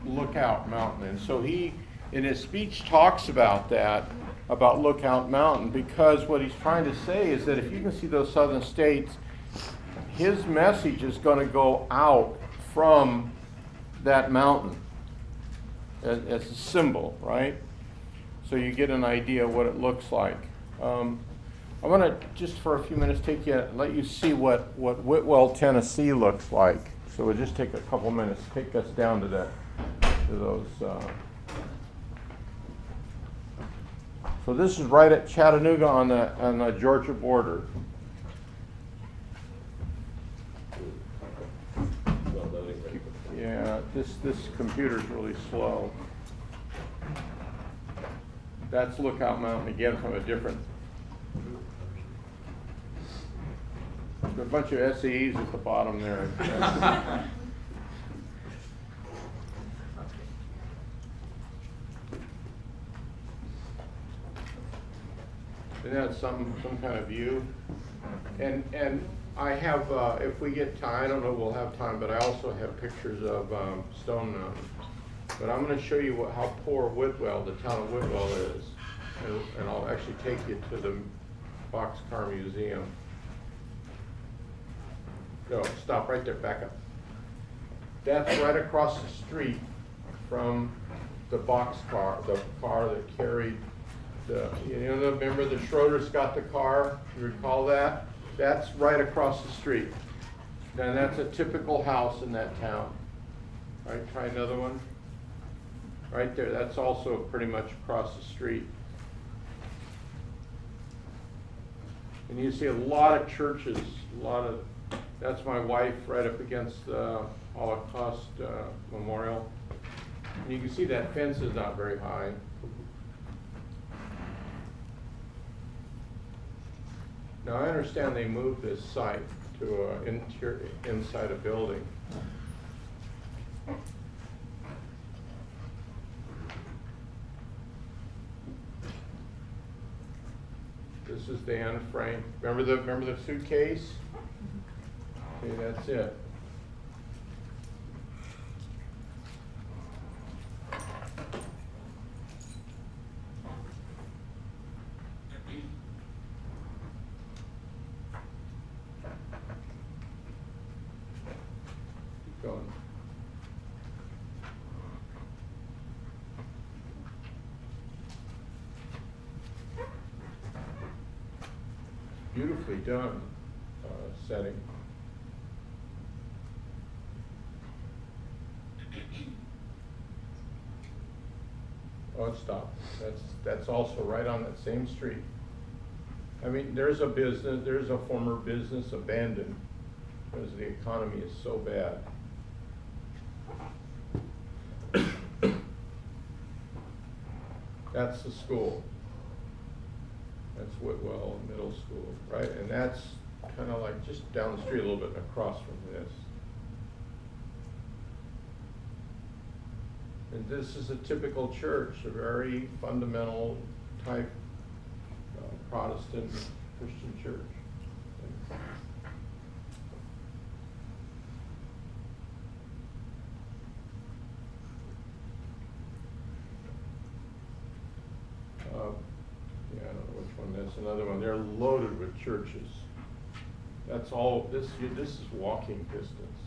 Lookout Mountain. And so he, in his speech, talks about that, about Lookout Mountain, because what he's trying to say is that if you can see those southern states, his message is going to go out from that mountain as a symbol, right? So you get an idea what it looks like. I want to just for a few minutes let you see what Whitwell, Tennessee looks like. So we'll just take a couple minutes, take us down to those. So this is right at Chattanooga on the Georgia border. Yeah, this computer's really slow. That's Lookout Mountain again from a different. There's a bunch of SAEs at the bottom there. Isn't that some kind of view? And I have, if we get time, I don't know if we'll have time, but I also have pictures of Stone Mountain. But I'm going to show you how poor Whitwell, the town of Whitwell is. And I'll actually take you to the Boxcar Museum. Go, stop right there, back up. That's right across the street from the boxcar, the car that carried remember the Schroeder's got the car, you recall that? That's right across the street. And that's a typical house in that town. All right, try another one. Right there, that's also pretty much across the street. And you see a lot of churches, that's my wife right up against the Holocaust Memorial. And you can see that fence is not very high. Now I understand they moved this site to inside a building. This is the Anne Frank. Remember the suitcase? Okay, that's it. Keep going. Beautifully done setting. Oh, it stopped. That's also right on that same street. I mean, there's a former business abandoned because the economy is so bad. That's the school. That's Whitwell Middle School, right? And that's kind of like just down the street a little bit across from this. And this is a typical church, a very fundamental type Protestant Christian church. Yeah, I don't know which one that's another one. They're loaded with churches. That's all, this is walking distance.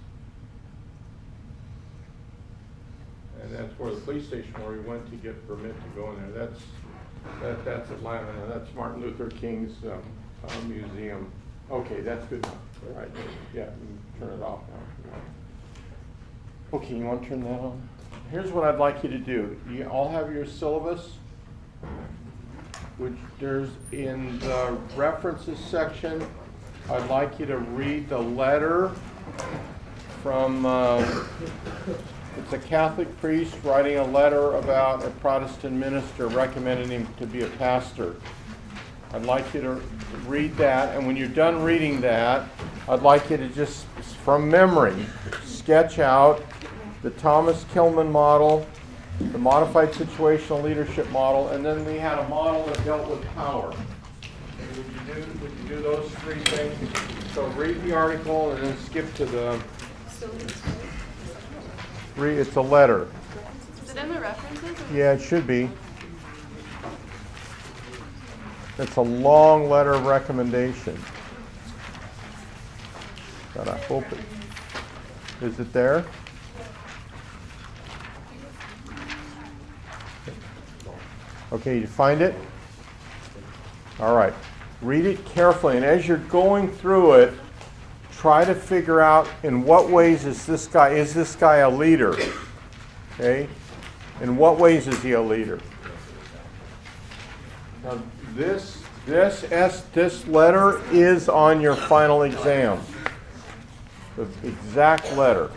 And that's where the police station where we went to get permit to go in there. That's Atlanta. That's Martin Luther King's museum. Okay, that's good enough. All right, yeah, turn it off now. Okay, you want to turn that on? Here's what I'd like you to do. You all have your syllabus, which there's in the references section. I'd like you to read the letter from, it's a Catholic priest writing a letter about a Protestant minister recommending him to be a pastor. I'd like you to read that, and when you're done reading that, I'd like you to just, from memory, sketch out the Thomas Kilmann model, the modified situational leadership model, and then we had a model that dealt with power. Would you do those three things? So read the article and then skip to the, it's a letter. it in the references? Yeah, it should be. It's a long letter of recommendation. But I hope it. Is it there? Okay, you find it? All right. Read it carefully, and as you're going through it, try to figure out in what ways is this guy a leader? Okay? In what ways is he a leader? Now, this letter is on your final exam. The exact letter.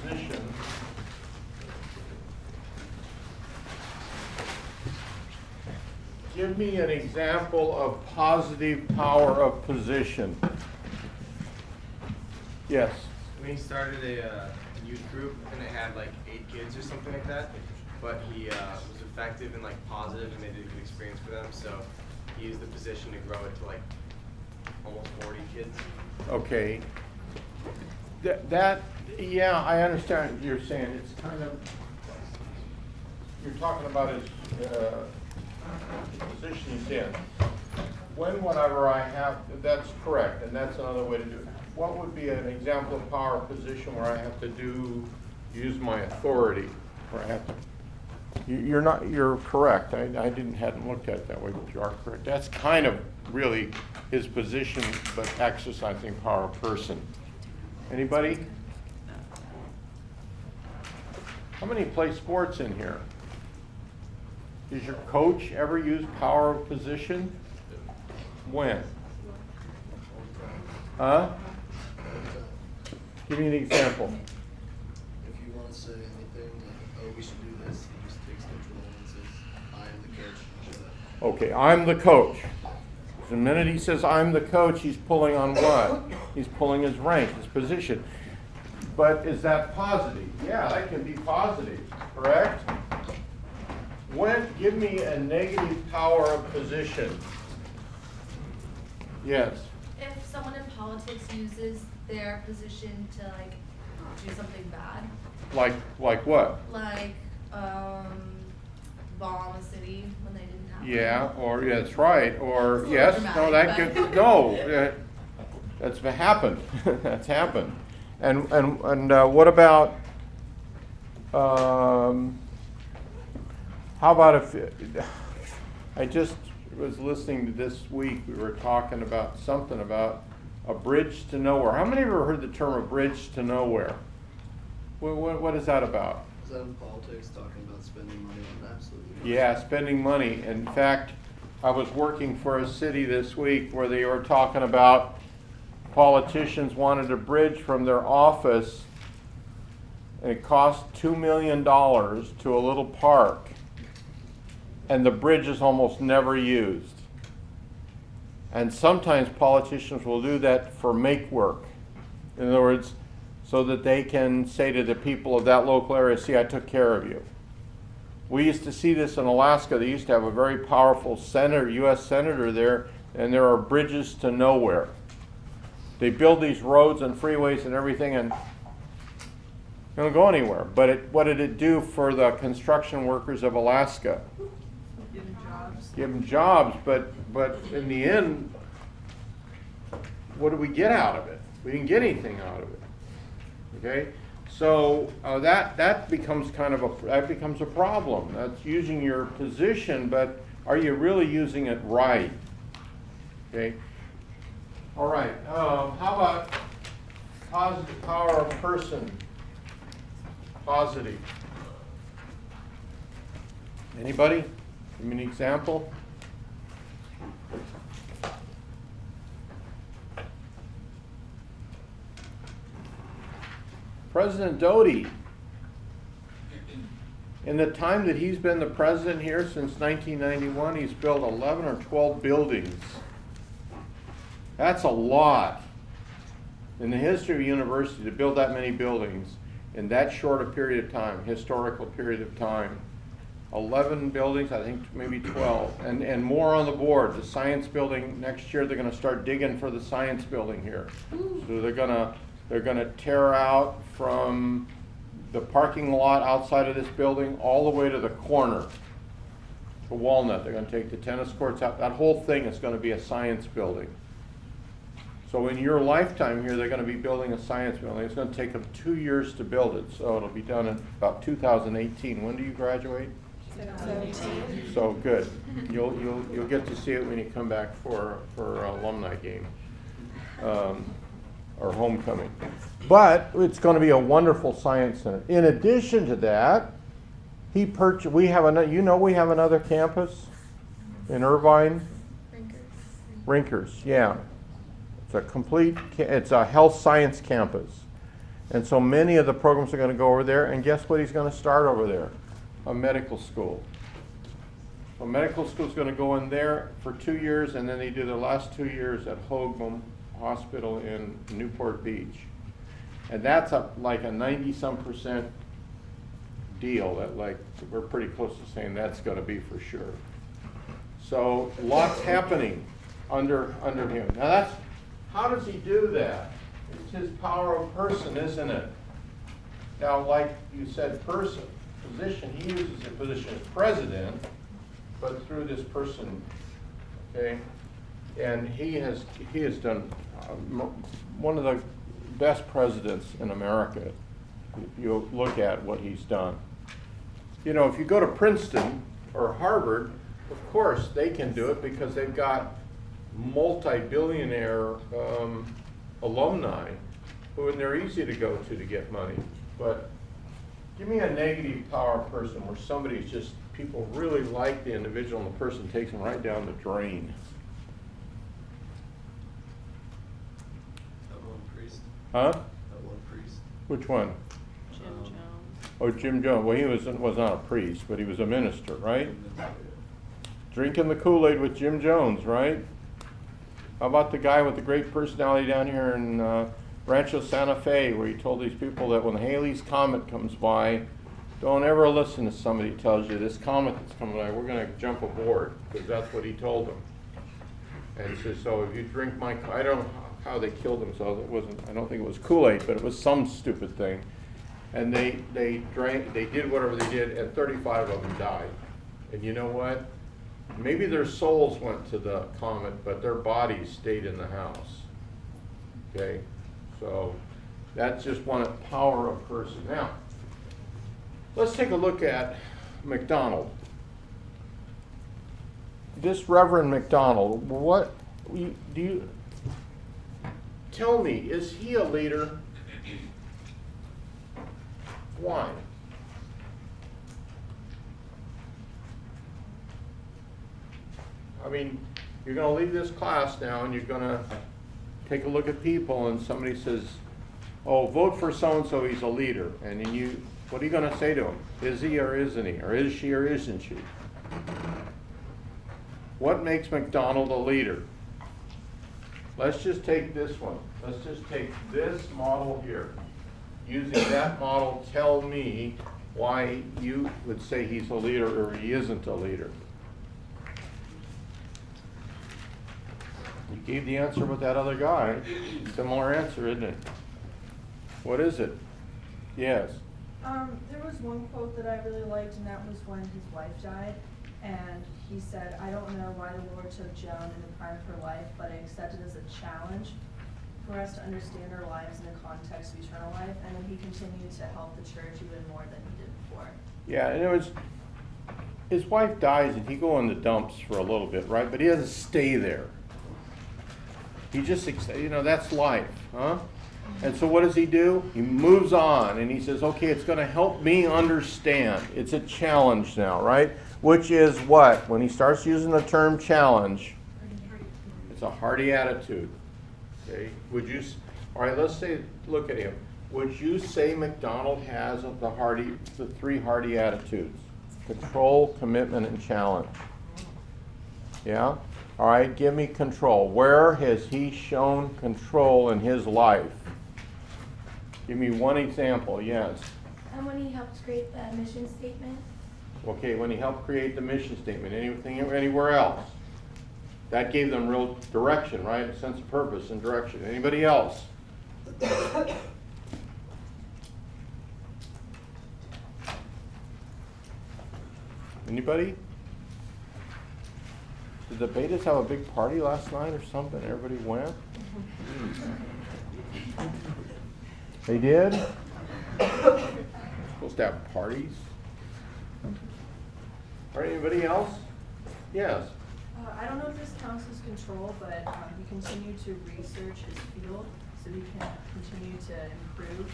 Position. Give me an example of positive power of position. Yes. When he started a youth group and it had like 8 kids or something like that, but he was effective and like positive and made it a good experience for them, so he used the position to grow it to like almost 40 kids. Okay. Yeah, I understand what you're saying. It's kind of, you're talking about his position he's in. Whenever I have, that's correct, and that's another way to do it. What would be an example of power position where I have to use my authority, where I have to, you're correct. I hadn't looked at it that way, but you are correct. That's kind of really his position, but exercising power of person. Anybody? How many play sports in here? Does your coach ever use power of position? When? Huh? Give me an example. If you want to say anything like, oh, we should do this, he just takes control and says, I am the coach. Shut up. Okay, I'm the coach. The minute he says I'm the coach, he's pulling on what? He's pulling his rank, his position. But is that positive? Yeah, that can be positive, correct? Give me a negative power of position. Yes. If someone in politics uses their position to like do something bad. Like what? Like bomb a city when they didn't have. Yeah, or yeah, that's right. Or It's a yes, little no, dramatic, that but- could no. That's happened. That's happened. And what about? How about if I just was listening to this week? We were talking about something about a bridge to nowhere. How many of you ever heard the term a bridge to nowhere? What is that about? Is that in politics, talking about spending money on absolutely? Yeah, spending money. In fact, I was working for a city this week where they were talking about politicians wanted a bridge from their office and it costs $2 million to a little park, and the bridge is almost never used. And sometimes politicians will do that for make work. In other words, so that they can say to the people of that local area, see, I took care of you. We used to see this in Alaska. They used to have a very powerful senator, U.S. senator there, and there are bridges to nowhere. They build these roads and freeways and everything, and they don't go anywhere. But what did it do for the construction workers of Alaska? Give them jobs. Give them jobs, but in the end, what do we get out of it? We didn't get anything out of it. Okay, so that becomes a problem. That's using your position, but are you really using it right? Okay. All right. How about positive power of person? Positive. Anybody? Give me an example. President Doty, in the time that he's been the president here since 1991, he's built 11 or 12 buildings. That's a lot in the history of a university to build that many buildings in that short a period of time, historical period of time. 11 buildings, I think maybe 12, and more on the board. The science building, next year they're going to start digging for the science building here. So they're going to tear out from the parking lot outside of this building all the way to the corner, to Walnut. They're going to take the tennis courts out. That whole thing is going to be a science building. So in your lifetime here, they're going to be building a science building. It's going to take them 2 years to build it, so it'll be done in about 2018. When do you graduate? 17. So good. You'll get to see it when you come back for alumni game. Or homecoming. But it's going to be a wonderful science center. In addition to that, we have another campus in Irvine. Rinkers, yeah. It's a health science campus. And so many of the programs are going to go over there, and guess what he's going to start over there? A medical school. A medical school is going to go in there for 2 years, and then they do their last 2 years at Hoagland Hospital in Newport Beach. And that's like a 90-some% deal that we're pretty close to saying that's going to be for sure. So lots happening under him. Now how does he do that? It's his power of person, isn't it? Now, like you said, position, he uses the position as president, but through this person, okay? And he has done one of the best presidents in America. If you look at what he's done. You know, if you go to Princeton or Harvard, of course they can do it because they've got multi-billionaire alumni and they're easy to go to get money. But give me a negative power person where somebody's just, people really like the individual and the person takes them right down the drain. Huh? That one priest. Which one? Jim Jones. Oh, Jim Jones. Well, he was not a priest, but he was a minister, right? Drinking the Kool-Aid with Jim Jones, right? How about the guy with the great personality down here in Rancho Santa Fe, where he told these people that when Halley's Comet comes by, don't ever listen to somebody who tells you this comet that's coming by, we're going to jump aboard, because that's what he told them. And so if you drink my, I don't know how they killed themselves. I don't think it was Kool-Aid, but it was some stupid thing. And they did whatever they did, and 35 of them died. And you know what? Maybe their souls went to the comet, but their bodies stayed in the house. Okay? So that's just one power of person. Now, let's take a look at McDonald. This Reverend McDonald, what do you tell me, is he a leader? Why? I mean, you're going to leave this class now and you're going to take a look at people and somebody says, oh, vote for so-and-so, he's a leader. And then you, what are you gonna say to him? Is he or isn't he? Or is she or isn't she? What makes McDonald a leader? Let's just take this one. Let's just take this model here. Using that model, tell me why you would say he's a leader or he isn't a leader. You gave the answer with that other guy. Similar answer, isn't it? What is it? Yes. There was one quote that I really liked, and that was when his wife died. And he said, I don't know why the Lord took Joan in the prime of her life, but I accept it as a challenge for us to understand our lives in the context of eternal life. And then he continued to help the church even more than he did before. Yeah, and it was, his wife dies and he go in the dumps for a little bit, right? But he doesn't stay there. He just, you know, that's life, huh? And so what does he do? He moves on and he says, okay, it's going to help me understand. It's a challenge now, right? Which is what? When he starts using the term challenge, it's a hearty attitude. Okay? Would you, all right, let's say, look at him. Would you say McDonald has the three hearty attitudes? Control, commitment, and challenge. Yeah? All right, give me control. Where has he shown control in his life? Give me one example, yes. And when he helped create the mission statement. Okay, when he helped create the mission statement, anything anywhere else? That gave them real direction, right? A sense of purpose and direction. Anybody else? Anybody? Did the Betas have a big party last night or something? Everybody went? They did? Supposed to have parties? All right, anybody else? Yes. I don't know if this counts as control, but he continued to research his field so he can continue to improve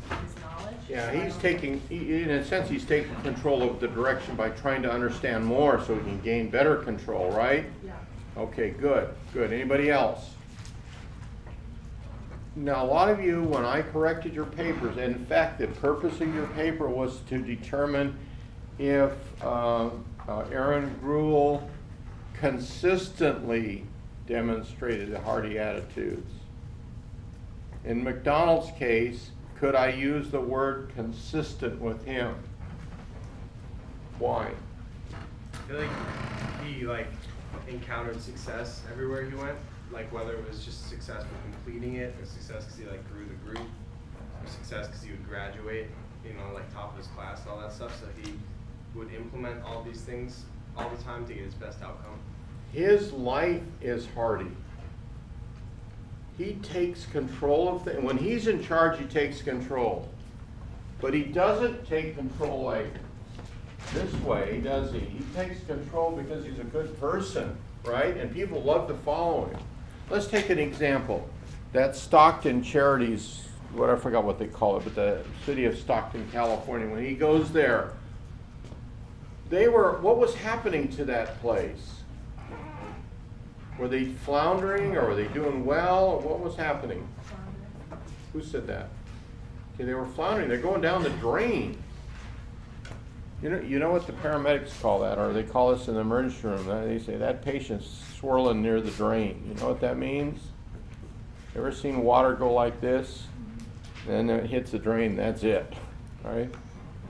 his knowledge. Yeah, So I he's don't- taking, in a sense, he's taking control of the direction by trying to understand more so he can gain better control, right? Yeah. Okay, good, good. Anybody else? Now, a lot of you, when I corrected your papers, and in fact, the purpose of your paper was to determine if Aaron Gruel consistently demonstrated hearty attitudes. In McDonald's case, could I use the word consistent with him? Why? I feel like he encountered success everywhere he went. Like whether it was just success with completing it, or success because he grew the group, or success because he would graduate, top of his class and all that stuff. So he would implement all these things all the time to get his best outcome. His life is hearty. He takes control of things. When he's in charge, he takes control. But he doesn't take control like this way, does he? He takes control because he's a good person, right? And people love to follow him. Let's take an example. That Stockton Charities, I forgot what they call it, but the city of Stockton, California, when he goes there, what was happening to that place? Were they floundering or were they doing well? What was happening? Who said that? Okay, they were floundering. They're going down the drain. You know what the paramedics call that, or they call us in the emergency room. They say that patient's swirling near the drain. You know what that means? Ever seen water go like this? Then it hits the drain, that's it, right?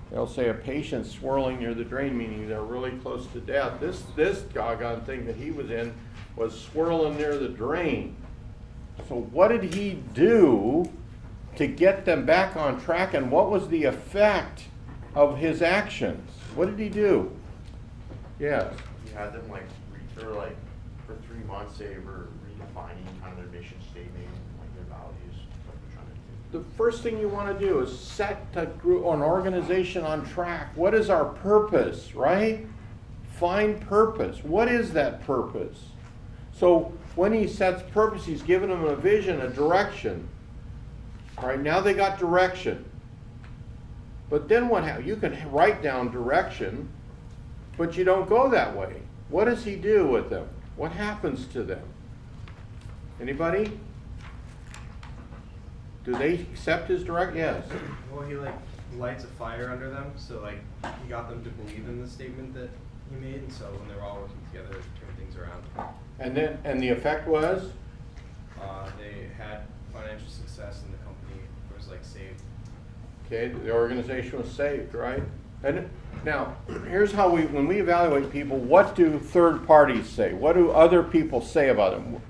They'll say a patient's swirling near the drain, meaning they're really close to death. This doggone thing that he was in was swirling near the drain. So what did he do to get them back on track, and what was the effect of his actions? What did he do? Yes. You had them for 3 months they were redefining kind of their mission statement, their values, what they're trying to do. The first thing you want to do is set an organization on track. What is our purpose, right? Find purpose. What is that purpose? So when he sets purpose, he's giving them a vision, a direction. All right, now they got direction. But then what happens? You can write down direction, but you don't go that way. What does he do with them? What happens to them? Anybody? do they accept his direct? Yes. Well, he like lights a fire under them, so like he got them to believe in the statement that he made, and so when they were all working together, it turned things around. And the effect was? They had financial success, and the company was like saved. Okay, the organization was saved, right? And now, here's how when we evaluate people, what do third parties say? What do other people say about him?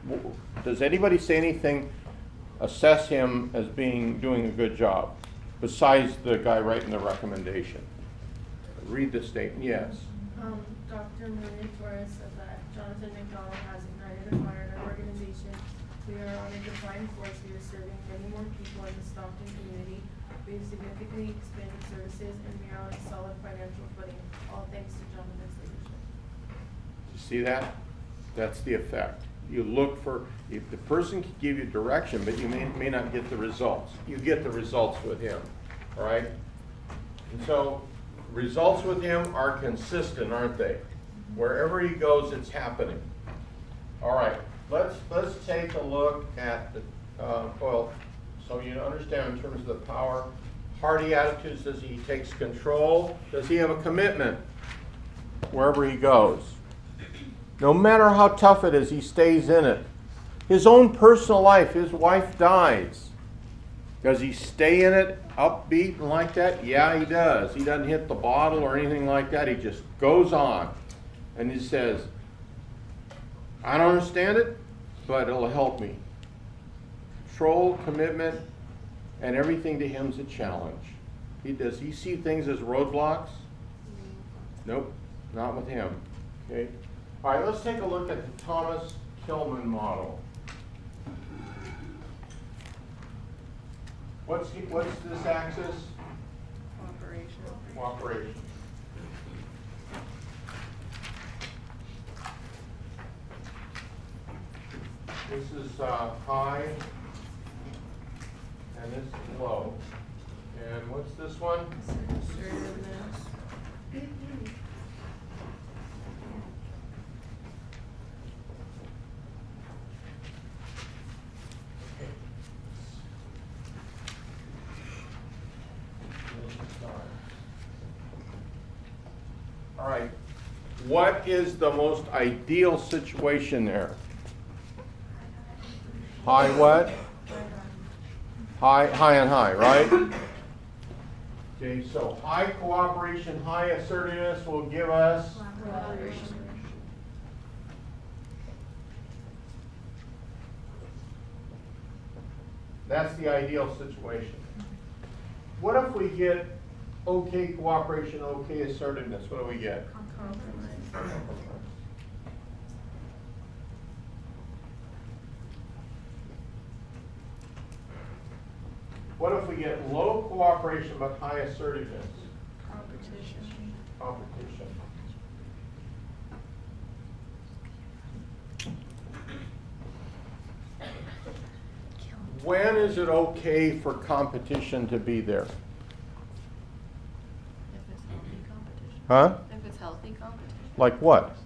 Does anybody say anything, assess him as doing a good job, besides the guy writing the recommendation? Read the statement, yes. Dr. Maria Torres said that Jonathan McDonald has ignited a fire in our organization. We are on a declining force. We are serving many more people in the Stockton community. We have significantly expanded services, and we are on a solid financial footing, all thanks to Jonathan's leadership. You see that? That's the effect. You look for, if the person can give you direction, but you may not get the results. You get the results with him, all right? And so, results with him are consistent, aren't they? Wherever he goes, it's happening. All right, let's take a look at the, so you understand in terms of the power. Hearty attitudes, does he takes control? Does he have a commitment wherever he goes? No matter how tough it is, he stays in it. His own personal life, his wife dies. Does he stay in it, upbeat and like that? Yeah, he does. He doesn't hit the bottle or anything like that. He just goes on. And he says, I don't understand it, but it'll help me. Control, commitment, and everything to him is a challenge. Does he see things as roadblocks? Nope, not with him. Okay. All right, let's take a look at the Thomas Kilman model. What's this axis? Cooperation. This is high, and this is low. And what's this one? All right. What is the most ideal situation there? High what? High and high, right? Okay, so high cooperation, high assertiveness will give us Collaboration. That's the ideal situation. What if we get okay cooperation, okay assertiveness? What do we get? Compromise. What if we get low cooperation but high assertiveness? Competition. When is it okay for competition to be there? If it's healthy competition. Huh? If it's healthy competition. Like what?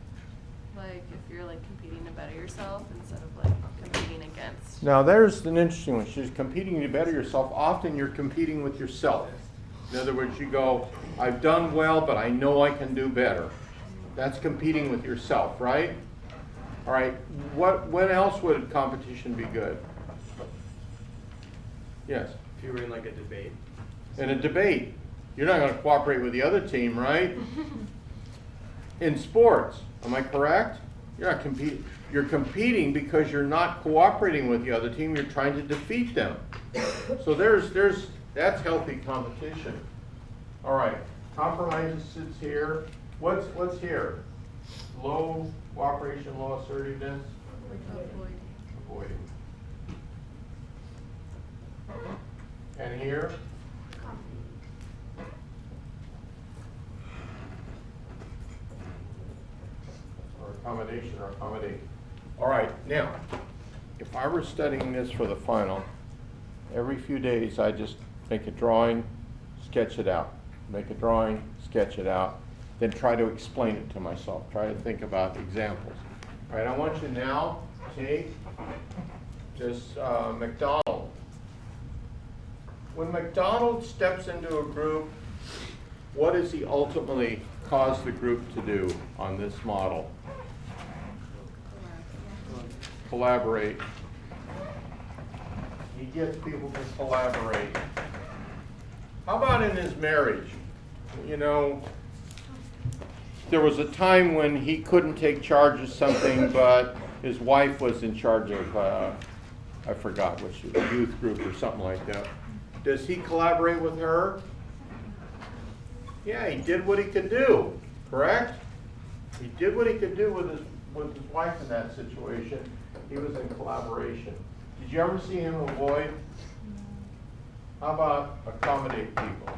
Like if you're like competing to better yourself instead of like competing against. Now there's an interesting one. She's competing to better yourself. Often you're competing with yourself. In other words, you go, I've done well, but I know I can do better. That's competing with yourself, right? All right, when else would competition be good? Yes? If you were in like a debate. In a debate, you're not going to cooperate with the other team, right? In sports, am I correct? You're not competing. You're competing because you're not cooperating with the other team. You're trying to defeat them. So that's healthy competition. All right, compromises sits here. What's here? Low cooperation, low assertiveness. Avoiding. And here? Or accommodation or accommodate. All right, now, if I were studying this for the final, every few days I just make a drawing, sketch it out. Make a drawing, sketch it out, then try to explain it to myself. Try to think about examples. All right, I want you now to take this McDonald. when McDonald steps into a group, what does he ultimately cause the group to do on this model? Collaborate. He gets people to collaborate. How about in his marriage? You know, there was a time when he couldn't take charge of something, but his wife was in charge of, I forgot which, a youth group or something like that. Does he collaborate with her? Yeah, he did what he could do, correct? He did what he could do with his wife in that situation. He was in collaboration. Did you ever see him avoid? How about accommodate people?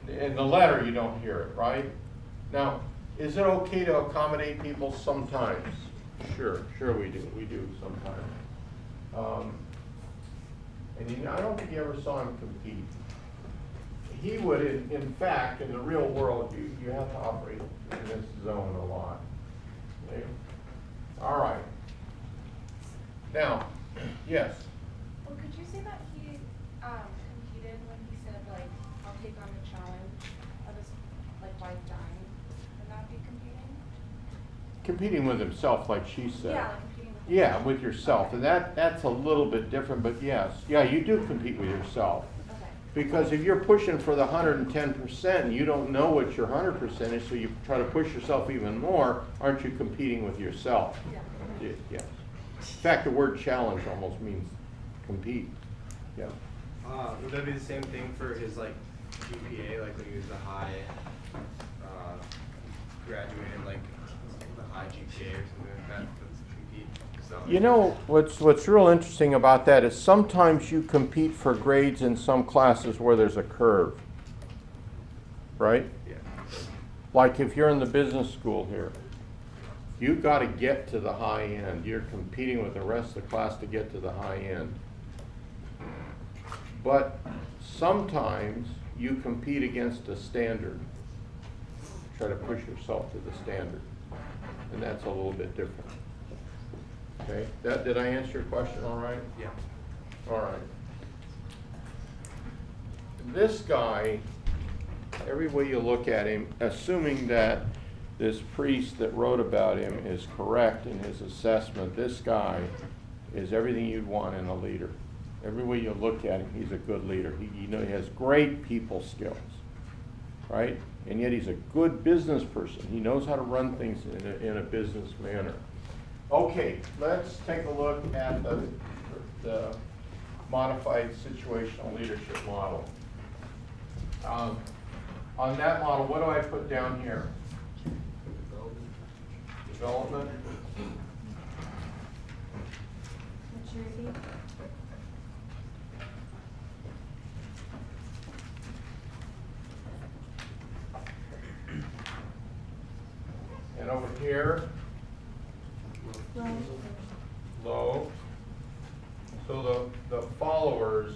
In the letter, you don't hear it, right? Now, is it okay to accommodate people sometimes? Sure we do. We do sometimes. And I don't think you ever saw him compete. He would, in fact, in the real world, you have to operate in this zone a lot. Okay? All right. Now, yes. Well, could you say that he competed when he said, like, I'll take on the challenge of his, like, wife dying? Would that be competing? Competing with himself, like she said. Yeah, like competing with Yeah, with yourself, and that's a little bit different, but yes. Yeah, you do compete with yourself. Okay. Because if you're pushing for the 110%, you don't know what your 100% is, so you try to push yourself even more, aren't you competing with yourself? Yeah. Yes. In fact, the word challenge almost means compete. Yeah. Would that be the same thing for his like GPA, like when he was the high graduated, like the high GPA or something like that? That's compete. So, You know, what's real interesting about that is sometimes you compete for grades in some classes where there's a curve, right? yeah. Like if you're in the business school here, you've got to get to the high end. You're competing with the rest of the class to get to the high end. But sometimes you compete against a standard. Try to push yourself to the standard. And that's a little bit different. Okay, did I answer your question all right? Yeah. All right. This guy, every way you look at him, assuming that this priest that wrote about him is correct in his assessment, this guy is everything you'd want in a leader. Every way you look at him, he's a good leader. He has great people skills, right? And yet he's a good business person. He knows how to run things in a business manner. Okay, let's take a look at the modified situational leadership model. On that model, what do I put down here? Development. Maturity. And over here, low. So the followers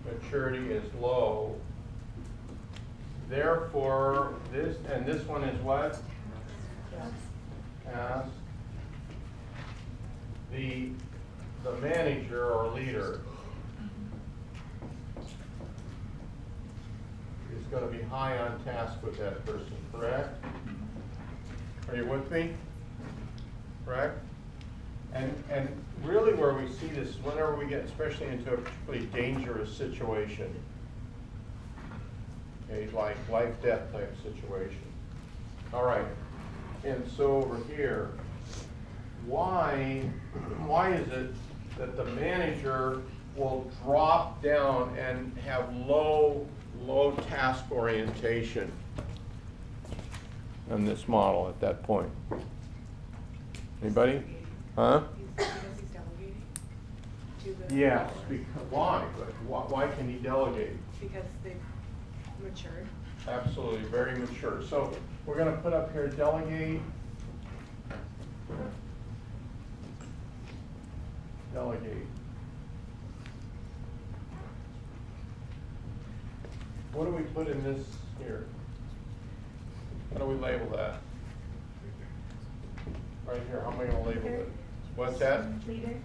maturity is low. Therefore, this and this one is what? Task. The manager or leader is going to be high on task with that person, correct? Are you with me? Correct? And really where we see this, whenever we get especially into a particularly dangerous situation, okay, like life-death type situation. All right, and so over here, why is it that the manager will drop down and have low task orientation in this model at that point? Anybody? Huh? Because he's delegating to the. Yes. Why? But why can he delegate? Because they've matured. Absolutely, very mature. So we're going to put up here delegate. Delegate. What do we put in this here? How do we label that? right here, how am I gonna label it? What's that? Leader.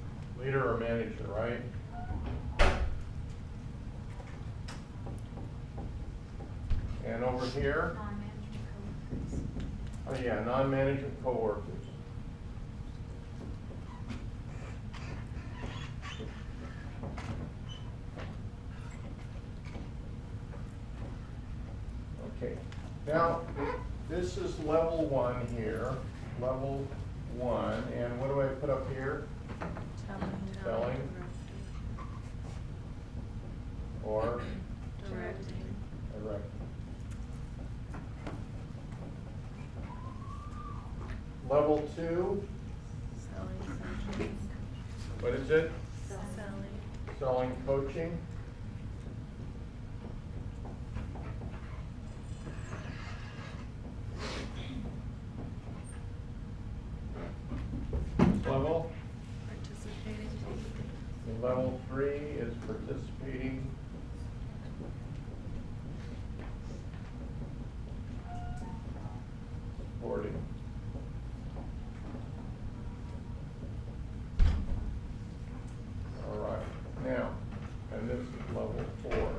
Leader or manager, right? And over here, Non-management coworkers. oh yeah, non-management coworkers. Okay, now, this is level 1 here, level 1, and what do I put up here? Telling. Or? Directing. Direct. Level 2, Selling sessions. what is it? Selling. Selling coaching. Level? Participating. And level 3 is participating. Supporting. All right, now, and this is level 4.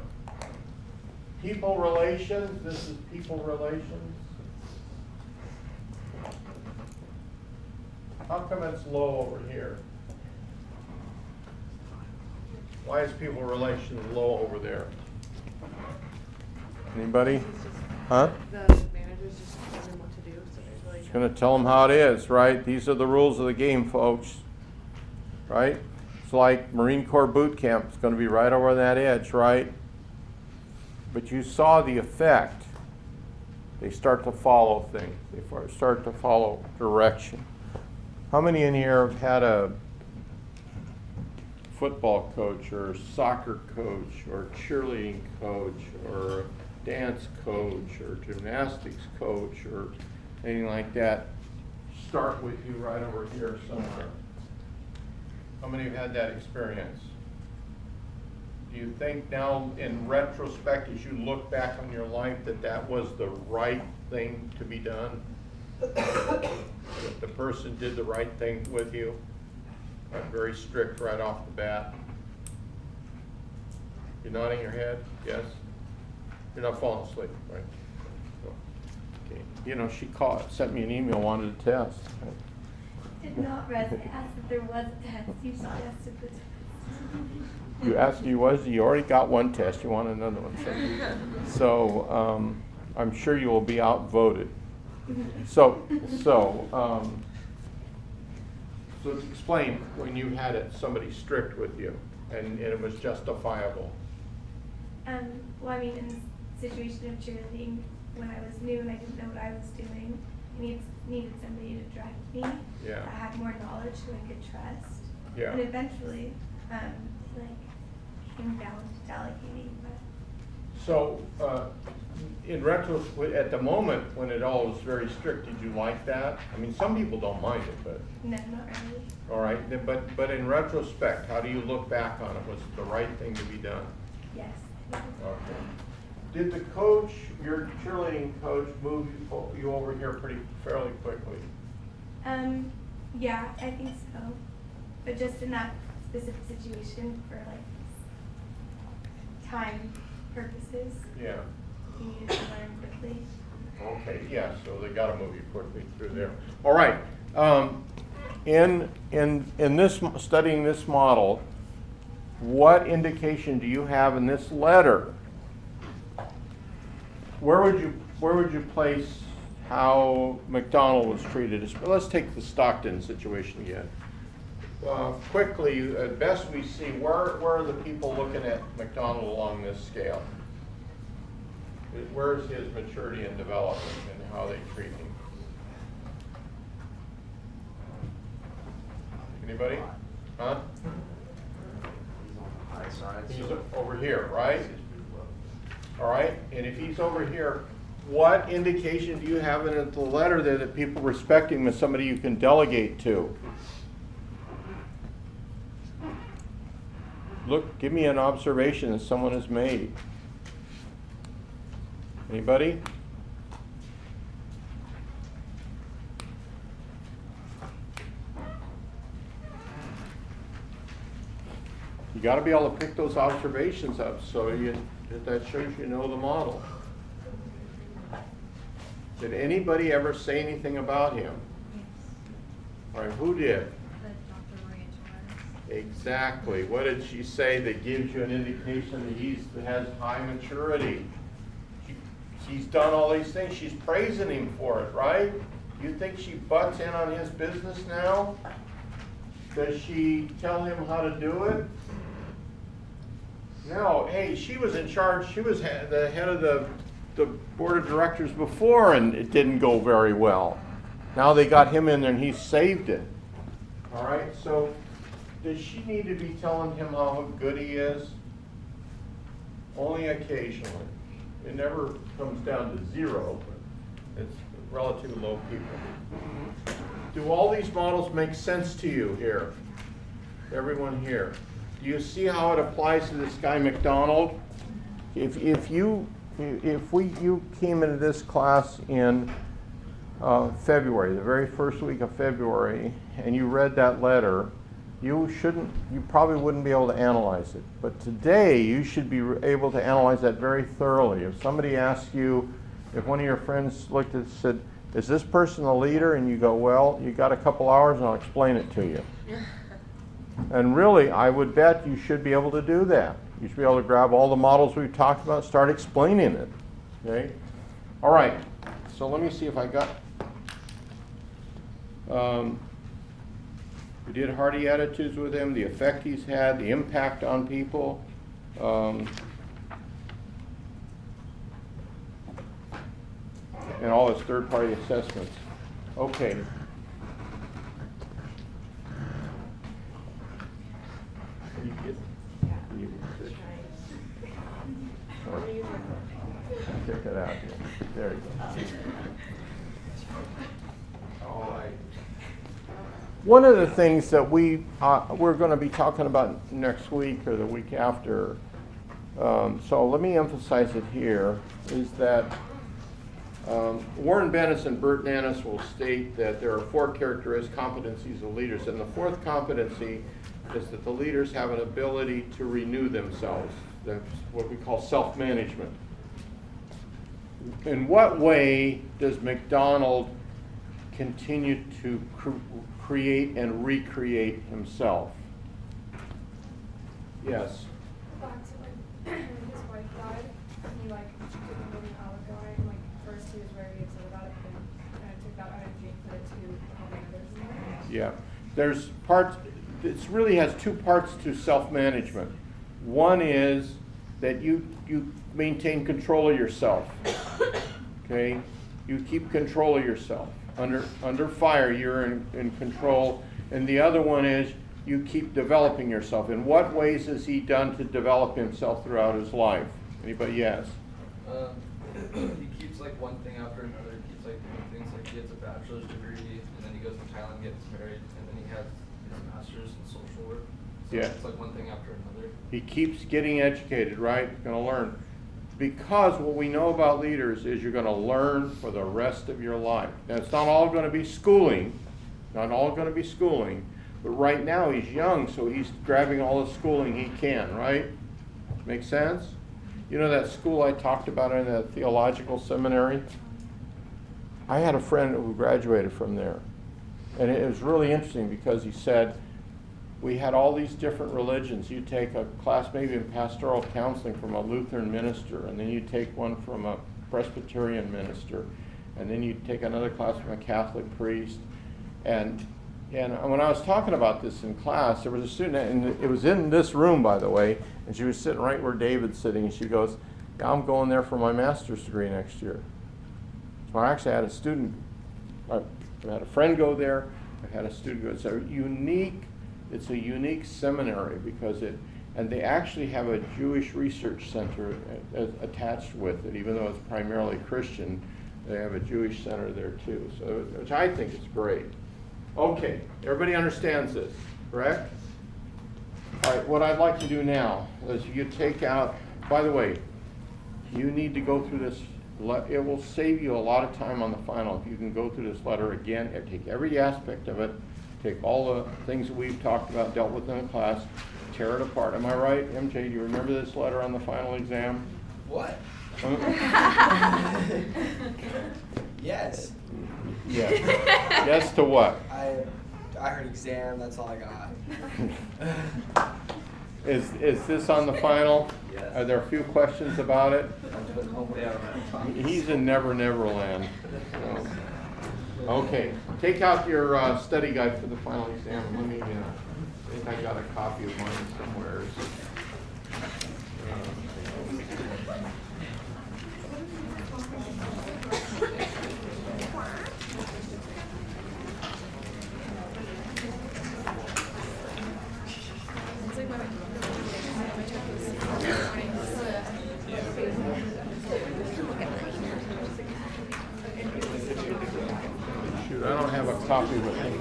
People relations, this is people relations. How come it's low over here? Why is people relations low over there? Anybody? Huh? The manager's just telling them what to do, so there's really. Just gonna tell them how it is, right? These are the rules of the game, folks. Right? It's like Marine Corps boot camp. It's gonna be right over that edge, right? But you saw the effect. They start to follow things. They start to follow direction. How many in here have had a football coach or soccer coach or cheerleading coach or dance coach or gymnastics coach or anything like that start with you right over here somewhere? How many have had that experience? Do you think now in retrospect, as you look back on your life, that that was the right thing to be done? That the person did the right thing with you? Got very strict right off the bat? You're nodding your head, yes? You're not falling asleep, right? Okay. You know, she sent me an email, wanted a test. Did not ask if there was a test. You suggested the test. You asked you already got one test, you want another one. So I'm sure you will be outvoted. So explain when you had somebody strict with you and it was justifiable. Well, I mean, in the situation of cheerleading, when I was new and I didn't know what I was doing, I needed somebody to direct me. Yeah. I had more knowledge who I could trust. Yeah. And eventually, came down to delegating, but. So, in retrospect, at the moment when it all was very strict, did you like that? I mean, some people don't mind it, but. No, not really. All right, but in retrospect, how do you look back on it? Was it the right thing to be done? Yes. Okay. Did the coach, your cheerleading coach, move you over here fairly quickly? Yeah, I think so. But just in that specific situation for time purposes. Yeah. You needed to learn quickly. Okay, yeah, so they gotta move you quickly through there. All right, in this, studying this model, what indication do you have in this letter? Where would you place how McDonald was treated? Let's take the Stockton situation again. Quickly, best we see, where are the people looking at McDonald along this scale? Where's his maturity and development and how they treat him? Anybody? Huh? He's on the high side. He's so over here, right? he's pretty low. All right, and if he's over here, what indication do you have in the letter there that people respect him as somebody you can delegate to? Look, give me an observation that someone has made. Anybody? You gotta be able to pick those observations up so that shows you know the model. Did anybody ever say anything about him? All right, who did? Dr. Maria Torres. Exactly. What did she say that gives you an indication that he has high maturity? She's done all these things. She's praising him for it, right? You think she butts in on his business now? Does she tell him how to do it? No. Hey, she was in charge. She was the head of the board of directors before, and it didn't go very well. Now they got him in there, and he saved it. All right. So, does she need to be telling him how good he is? Only occasionally. It never comes down to zero, but it's relatively low people. Do all these models make sense to you here? Everyone here. Do you see how it applies to this guy McDonald? If you came into this class in February, the very first week of February, and you read that letter, you probably wouldn't be able to analyze it. But today, you should be able to analyze that very thoroughly. If somebody asks you, if one of your friends looked at it and said, is this person a leader? And you go, well, you got a couple hours and I'll explain it to you. And really, I would bet you should be able to do that. You should be able to grab all the models we've talked about, start explaining it. Okay? All right. So let me see if I got... we did hearty attitudes with him, the effect he's had, the impact on people. And all his third-party assessments. Okay. Check it out here. There you go. All right. One of the things that we're going to be talking about next week or the week after, so let me emphasize it here, is that Warren Bennis and Bert Nannis will state that there are 4 characteristic competencies of leaders, and the 4th competency is that the leaders have an ability to renew themselves. That's what we call self-management. In what way does McDonald continue to create and recreate himself? Yes? Back to when his wife died, he didn't really outgoing. First he was very upset about it, but then kind of took that energy and put it to helping others in life. Yeah. There's parts, it really has 2 parts to self-management. One is that you maintain control of yourself. Okay? You keep control of yourself. Under fire, you're in control. And the other one is you keep developing yourself. In what ways has he done to develop himself throughout his life? Anybody? Yes. He keeps one thing after another. He keeps doing things he gets a bachelor's degree, and then he goes to Thailand, gets married, and then he has his master's in social work. So Yeah. it's one thing after another. He keeps getting educated, right? Going to learn. Because what we know about leaders is you're going to learn for the rest of your life. Now, it's not all going to be schooling. Not all going to be schooling. But right now, he's young, so he's grabbing all the schooling he can, right? Make sense? You know that school I talked about in the theological seminary? I had a friend who graduated from there. And it was really interesting because he said, we had all these different religions. You take a class maybe in pastoral counseling from a Lutheran minister, and then you take one from a Presbyterian minister, and then you take another class from a Catholic priest. And when I was talking about this in class, there was a student, and it was in this room, by the way, and she was sitting right where David's sitting, and she goes, yeah, I'm going there for my master's degree next year. So I actually had a student, I had a friend go there, I had a student go. It's a unique seminary because and they actually have a Jewish research center attached with it, even though it's primarily Christian. They have a Jewish center there too, so which I think is great. Okay, everybody understands this, correct? All right, what I'd like to do now is you take out, by the way, you need to go through this. It will save you a lot of time on the final if you can go through this letter again and take every aspect of it, take all the things that we've talked about, dealt with in the class, tear it apart. Am I right, MJ? Do you remember this letter on the final exam? What? Huh? Yes. Yes. Yes to what? I heard exam, that's all I got. Is this on the final? Yes. Are there a few questions about it? Hopefully I don't have time. He's in Never Never Land. So. Okay, take out your study guide for the final exam. Let me, I think I got a copy of mine somewhere. Shoot, I don't have a copy with me. Any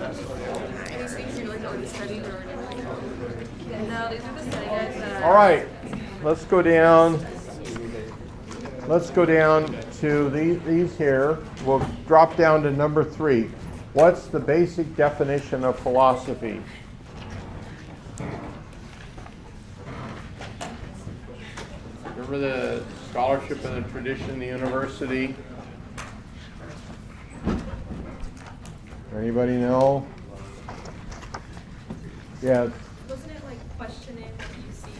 things you like already studied or? No, these are the study guides that All right, let's go down. Let's go down to these here. We'll drop down to number 3. What's the basic definition of philosophy? Remember the scholarship and the tradition in the university? Anybody know? Yeah. Wasn't it like questioning what you see?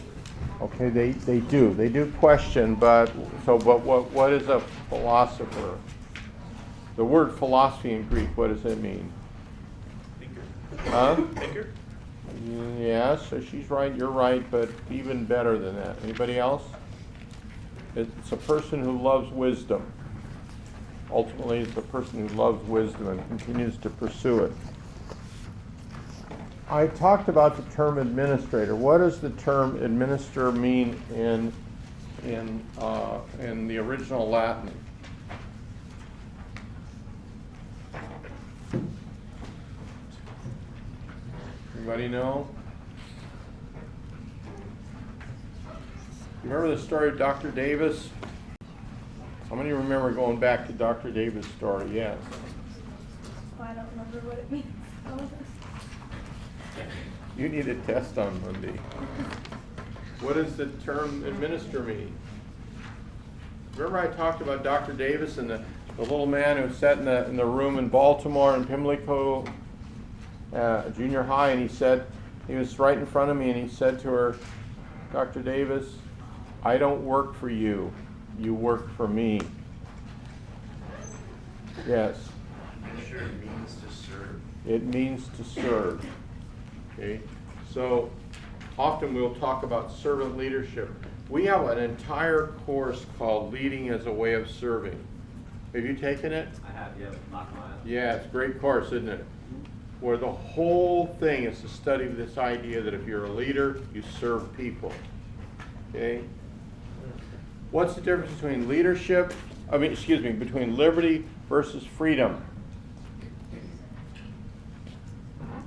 Okay, they do question, but what is a philosopher? The word philosophy in Greek, what does it mean? Thinker. Huh? Thinker? Yeah, so she's right, you're right, but even better than that. Anybody else? It's a person who loves wisdom. Ultimately, it's a person who loves wisdom and continues to pursue it. I talked about the term administrator. What does the term administer mean in the original Latin? Anybody know? You remember the story of Dr. Davis? How many remember going back to Dr. Davis' story? Yes. Well, I don't remember what it means. You need a test on Monday. What does the term administer mean? Remember I talked about Dr. Davis and the little man who sat in the room in Baltimore in Pimlico Junior High, and he was right in front of me, and he said to her, Dr. Davis, I don't work for you. You work for me. Yes. Sure, it means to serve. It means to serve. Okay, so often we'll talk about servant leadership. We have an entire course called Leading as a Way of Serving. Have you taken it? I have, yeah, not mine. Yeah, it's a great course, isn't it? Where the whole thing is to study this idea that if you're a leader, you serve people. Okay? What's the difference between between liberty versus freedom?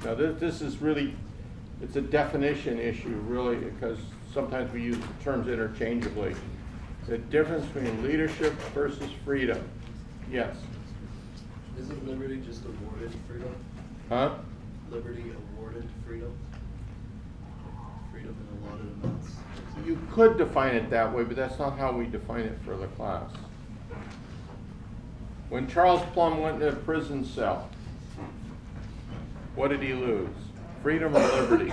Now this is really, it's a definition issue really, because sometimes we use the terms interchangeably. The difference between leadership versus freedom. Yes? Isn't liberty just awarded freedom? Huh? Liberty awarded freedom? Freedom in allotted amounts? You could define it that way, but that's not how we define it for the class. When Charles Plum went into a prison cell, what did he lose? Freedom or liberty?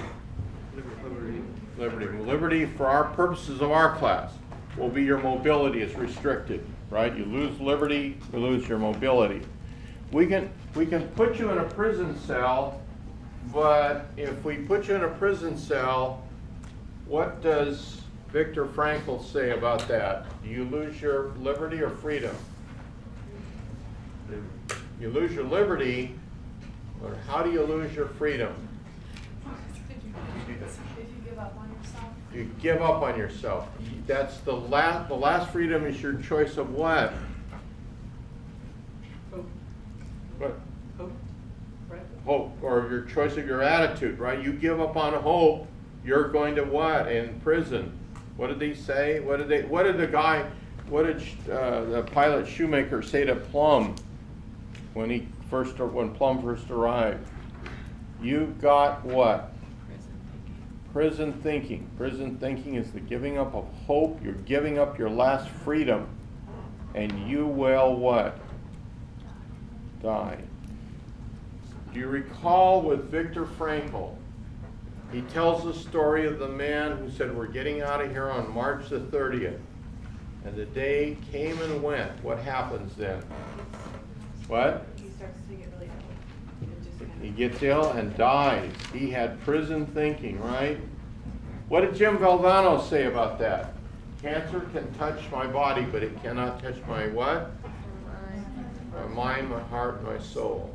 Liberty. Liberty. Liberty, for our purposes of our class, will be your mobility is restricted, right? You lose liberty, you lose your mobility. We can put you in a prison cell, but if we put you in a prison cell, what does Viktor Frankl say about that? Do you lose your liberty or freedom? You lose your liberty, or how do you lose your freedom? If you give up on yourself. You give up on yourself. That's the last freedom is your choice of what? Hope. What? Hope. Right. Hope, or your choice of your attitude, right? You give up on hope, you're going to what? In prison. What did he say? What did the pilot Shoemaker say to Plum when Plum first arrived? You got what? Prison thinking. Prison thinking is the giving up of hope. You're giving up your last freedom. And you will what? Die. Do you recall with Viktor Frankl? He tells the story of the man who said, we're getting out of here on March the 30th. And the day came and went. What happens then? What? He starts to get really ill. It just kind of- He gets ill and dies. He had prison thinking, right? What did Jim Valvano say about that? Cancer can touch my body, but it cannot touch my what? My mind, my heart, my soul.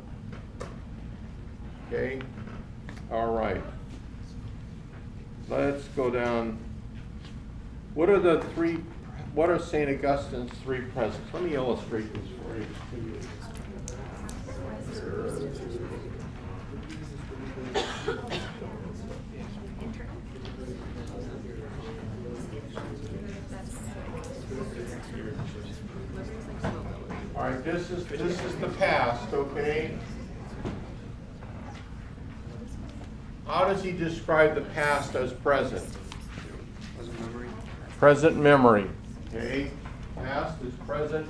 Okay? All right. Let's go down. What are St. Augustine's three presents? Let me illustrate these for you. All right, this is the past, okay? How does he describe the past as present? Present memory. Present memory. Okay? Past is present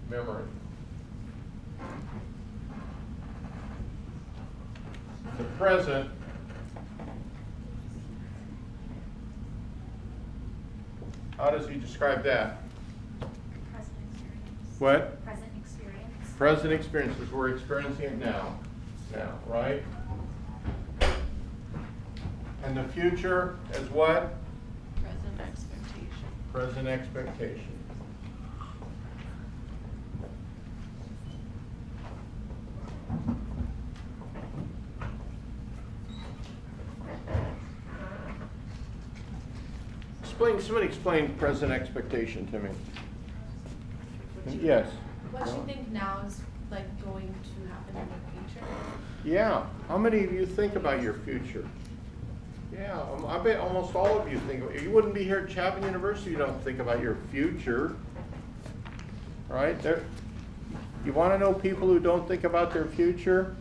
memory. The present how does he describe that? Present experience. What? Present experience. Present experiences. We're experiencing it now. Now, right? And the future is what? Present expectation. Present expectation. Somebody explain present expectation to me. Yes. What you think now is like going to happen in the future? Yeah. How many of you think about your future? Yeah, I bet almost all of you think. You wouldn't be here at Chapman University if you don't think about your future. Right? You want to know people who don't think about their future?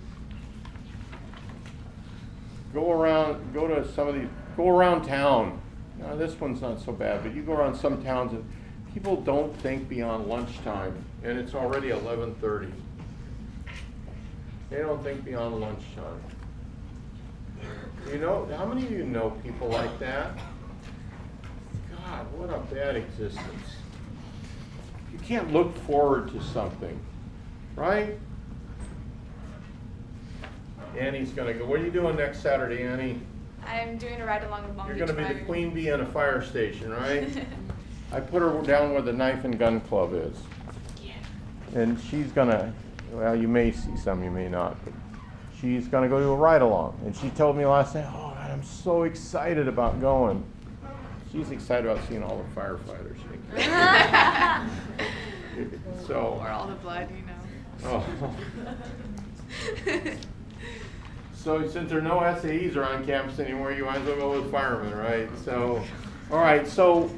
Go around town. Now, this one's not so bad, but you go around some towns and people don't think beyond lunchtime, and it's already 11:30. They don't think beyond lunchtime. You know, how many of you know people like that? God, what a bad existence. You can't look forward to something, right? Annie's gonna go. What are you doing next Saturday, Annie? I'm doing a ride along with Mom You're Beach gonna be the Fire. queen bee in a fire station, right? I put her down where the knife and gun club is. Yeah. And she's gonna, well, you may see some, you may not, but she's gonna go to a ride along. And she told me last night, oh, I'm so excited about going. She's excited about seeing all the firefighters. So. Or all the blood, you know. Oh. So since there are no SAEs around campus anymore, you might as well go with firemen, right? So, all right, so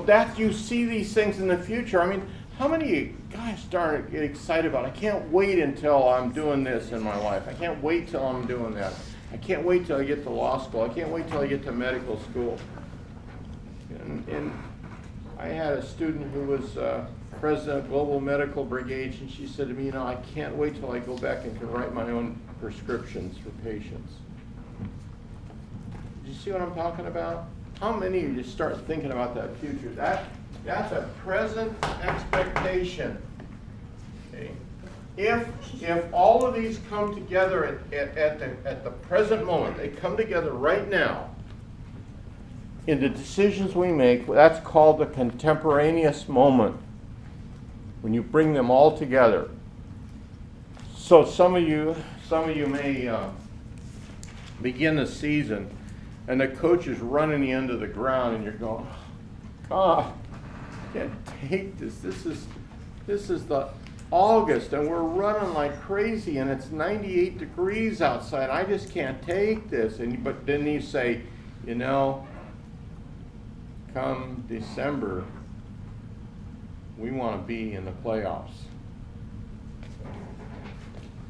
that you see these things in the future. I mean, how many, gosh darn it, get excited about, I can't wait until I'm doing this in my life. I can't wait till I'm doing that. I can't wait till I get to law school. I can't wait till I get to medical school. And I had a student who was president of Global Medical Brigade, and she said to me, you know, I can't wait till I go back and can write my own prescriptions for patients. Do you see what I'm talking about? How many of you just start thinking about that future? That's a present expectation. Okay. If all of these come together at the present moment, they come together right now in the decisions we make, that's called the contemporaneous moment. When you bring them all together. So some of you may begin the season and the coach is running you into the ground and you're going, I can't take this. This is the August and we're running like crazy and it's 98 degrees outside. I just can't take this. But then you say, you know, come December, we want to be in the playoffs.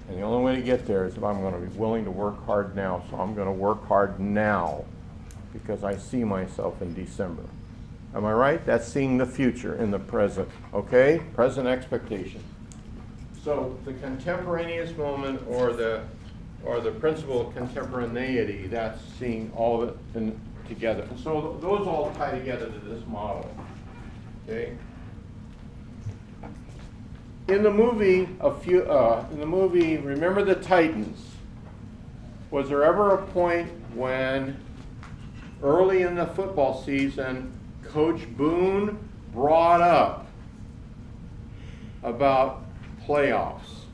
And the only way to get there is if I'm going to be willing to work hard now. So I'm going to work hard now because I see myself in December. Am I right? That's seeing the future in the present, okay? Present expectation. So the contemporaneous moment or the principle of contemporaneity, that's seeing all of it together. And so those all tie together to this model, okay? In the movie, Remember the Titans, was there ever a point when early in the football season, Coach Boone brought up about playoffs?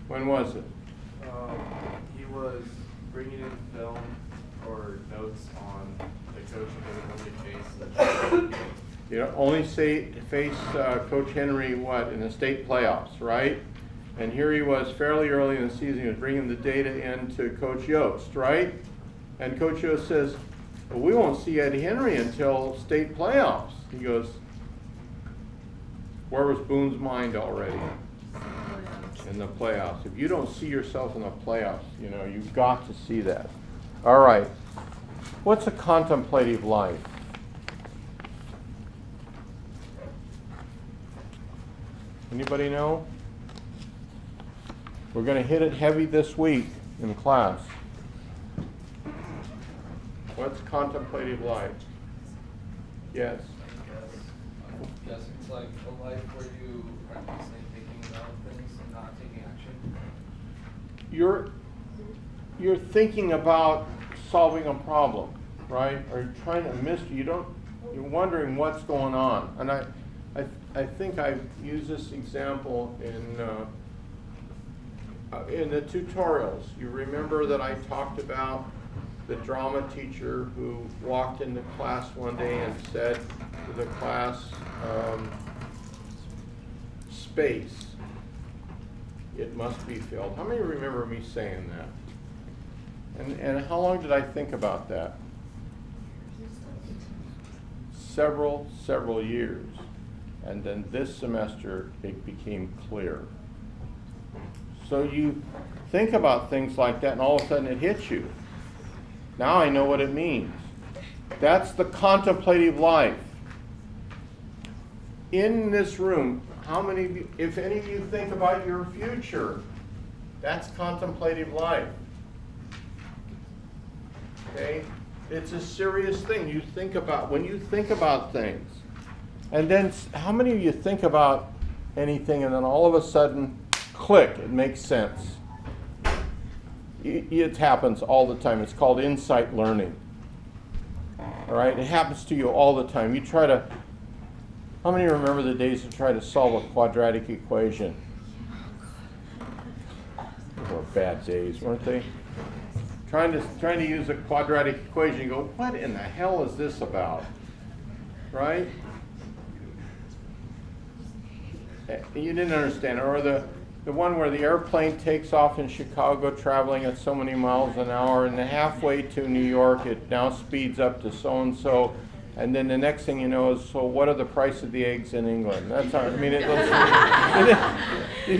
When was it? He was bringing in film or notes on the coach that would only face You know, only face Coach Henry, what, in the state playoffs, right? And here he was fairly early in the season, he was bringing the data in to Coach Yost, right? And Coach Yost says, well, we won't see Ed Henry until state playoffs. He goes, where was Boone's mind already? In the playoffs. If you don't see yourself in the playoffs, you know, you've got to see that. All right. What's a contemplative life? Anybody know? We're going to hit it heavy this week in class. What's contemplative life? Yes. Yes, it's like a life where you are constantly thinking about things and not taking action. You're thinking about solving a problem, right? Or you're trying to mystery. You're wondering what's going on. And I think I've used this example in the tutorials. You remember that I talked about the drama teacher who walked into class one day and said to the class, space, it must be filled. How many remember me saying that? And how long did I think about that? Several years. And then this semester, it became clear. So you think about things like that, and all of a sudden it hits you. Now I know what it means. That's the contemplative life. In this room, how many of you, if any of you think about your future, that's contemplative life. Okay? It's a serious thing. You think about, when you think about things. And then how many of you think about anything and then all of a sudden, click, it makes sense? It happens all the time. It's called insight learning. All right? It happens to you all the time. You try to, how many remember the days to try to solve a quadratic equation? They were bad days, weren't they? Trying to use a quadratic equation, you go, what in the hell is this about? Right? You didn't understand. Or the one where the airplane takes off in Chicago traveling at so many miles an hour, and halfway to New York it now speeds up to so-and-so, and then the next thing you know is, so what are the price of the eggs in England? That's how, I mean, did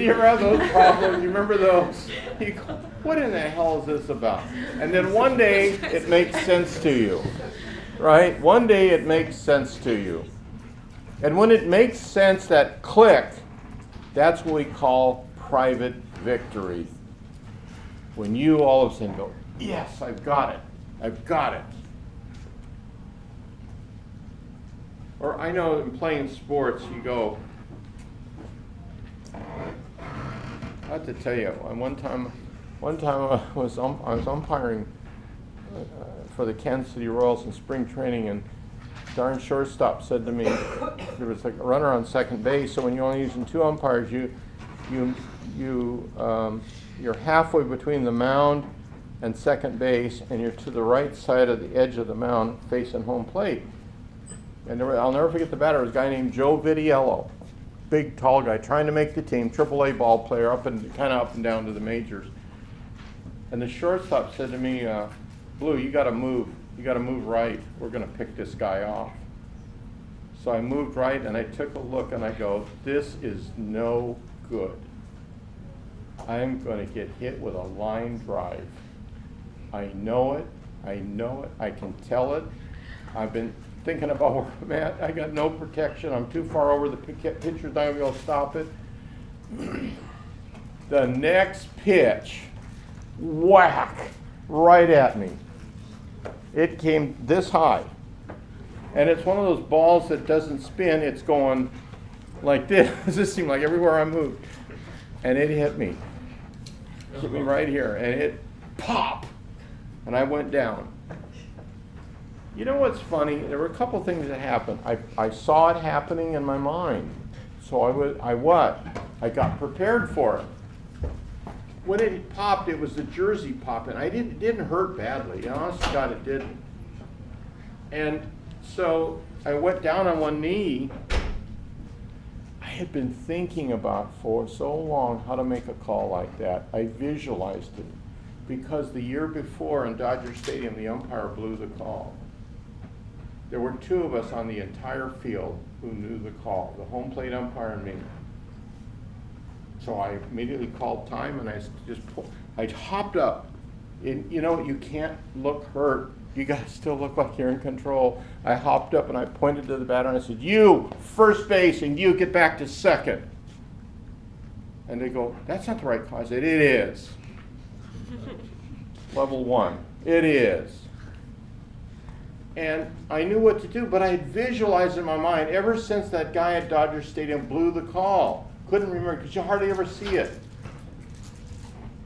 you ever have those problems? You remember those? You go, what in the hell is this about? And then one day it makes sense to you, right? One day it makes sense to you. And when it makes sense, that click, that's what we call private victory. When you all of a sudden go, yes, I've got it. I've got it. Or I know in playing sports, you go, I have to tell you, one time I was umpiring for the Kansas City Royals in spring training, and darn shortstop said to me, there was like a runner on second base, so when you're only using two umpires, you're halfway between the mound and second base, and you're to the right side of the edge of the mound facing home plate. And I'll never forget the batter. It was a guy named Joe Vitiello, big, tall guy, trying to make the team, AAA ball player, kind of up and down to the majors. And the shortstop said to me, Blue, you got to move. You got to move right. We're going to pick this guy off. So I moved right, and I took a look, and I go, this is no good. I'm going to get hit with a line drive. I know it. I know it. I can tell it. I've been thinking about where I'm at. I got no protection. I'm too far over. The pitcher's not going to be able to stop it. The next pitch, whack, right at me. It came this high. And it's one of those balls that doesn't spin. It's going like this. This seemed like everywhere I moved. And it hit me. Hit me right here. And it popped. And I went down. You know what's funny? There were a couple things that happened. I saw it happening in my mind. So I got prepared for it. When it popped, it was the jersey popping. It didn't hurt badly. Honest to God, it didn't. And so I went down on one knee. I had been thinking about for so long how to make a call like that. I visualized it because the year before in Dodger Stadium, the umpire blew the call. There were two of us on the entire field who knew the call, the home plate umpire and me. So I immediately called time and I hopped up. You know, you can't look hurt. You gotta still look like you're in control. I hopped up and I pointed to the batter and I said, "You, first base, and you get back to second." And they go, "That's not the right call." I said, "It is." Level 1, it is. And I knew what to do, but I had visualized in my mind ever since that guy at Dodger Stadium blew the call. Couldn't remember because you hardly ever see it.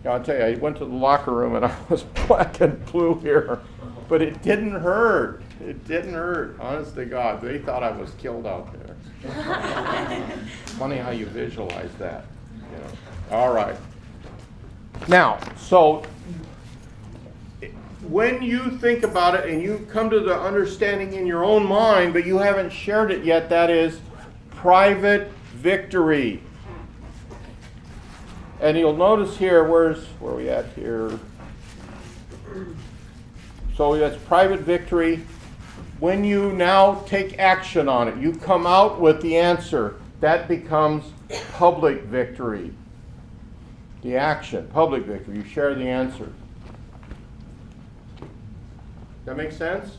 Yeah, I'll tell you, I went to the locker room and I was black and blue here, but it didn't hurt. It didn't hurt. Honest to God, they thought I was killed out there. Funny how you visualize that. You know. All right. Now, so when you think about it and you come to the understanding in your own mind, but you haven't shared it yet, that is private victory. And you'll notice here, where are we at here? So that's private victory. When you now take action on it, you come out with the answer. That becomes public victory. The action, public victory. You share the answer. That make sense?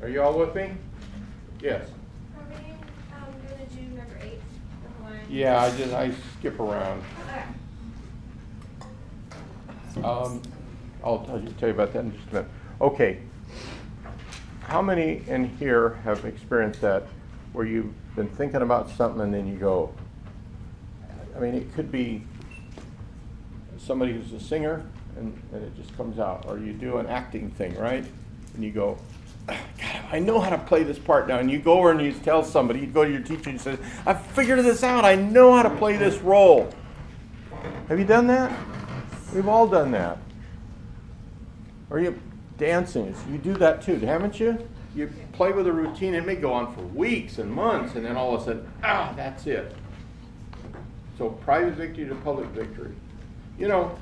Are you all with me? Yes. Are we going to do number 8? The Hawaiian? Yeah, I skip around. I'll tell you about that in just a minute. Okay. How many in here have experienced that where you've been thinking about something and then you go, I mean, it could be somebody who's a singer and it just comes out, or you do an acting thing, right? And you go, God, I know how to play this part now. And you go over and you tell somebody, you go to your teacher and you say, I figured this out. I know how to play this role. Have you done that? We've all done that. Or you dancing, you do that too, haven't you? You play with a routine, it may go on for weeks and months, and then all of a sudden, that's it. So private victory to public victory. You know,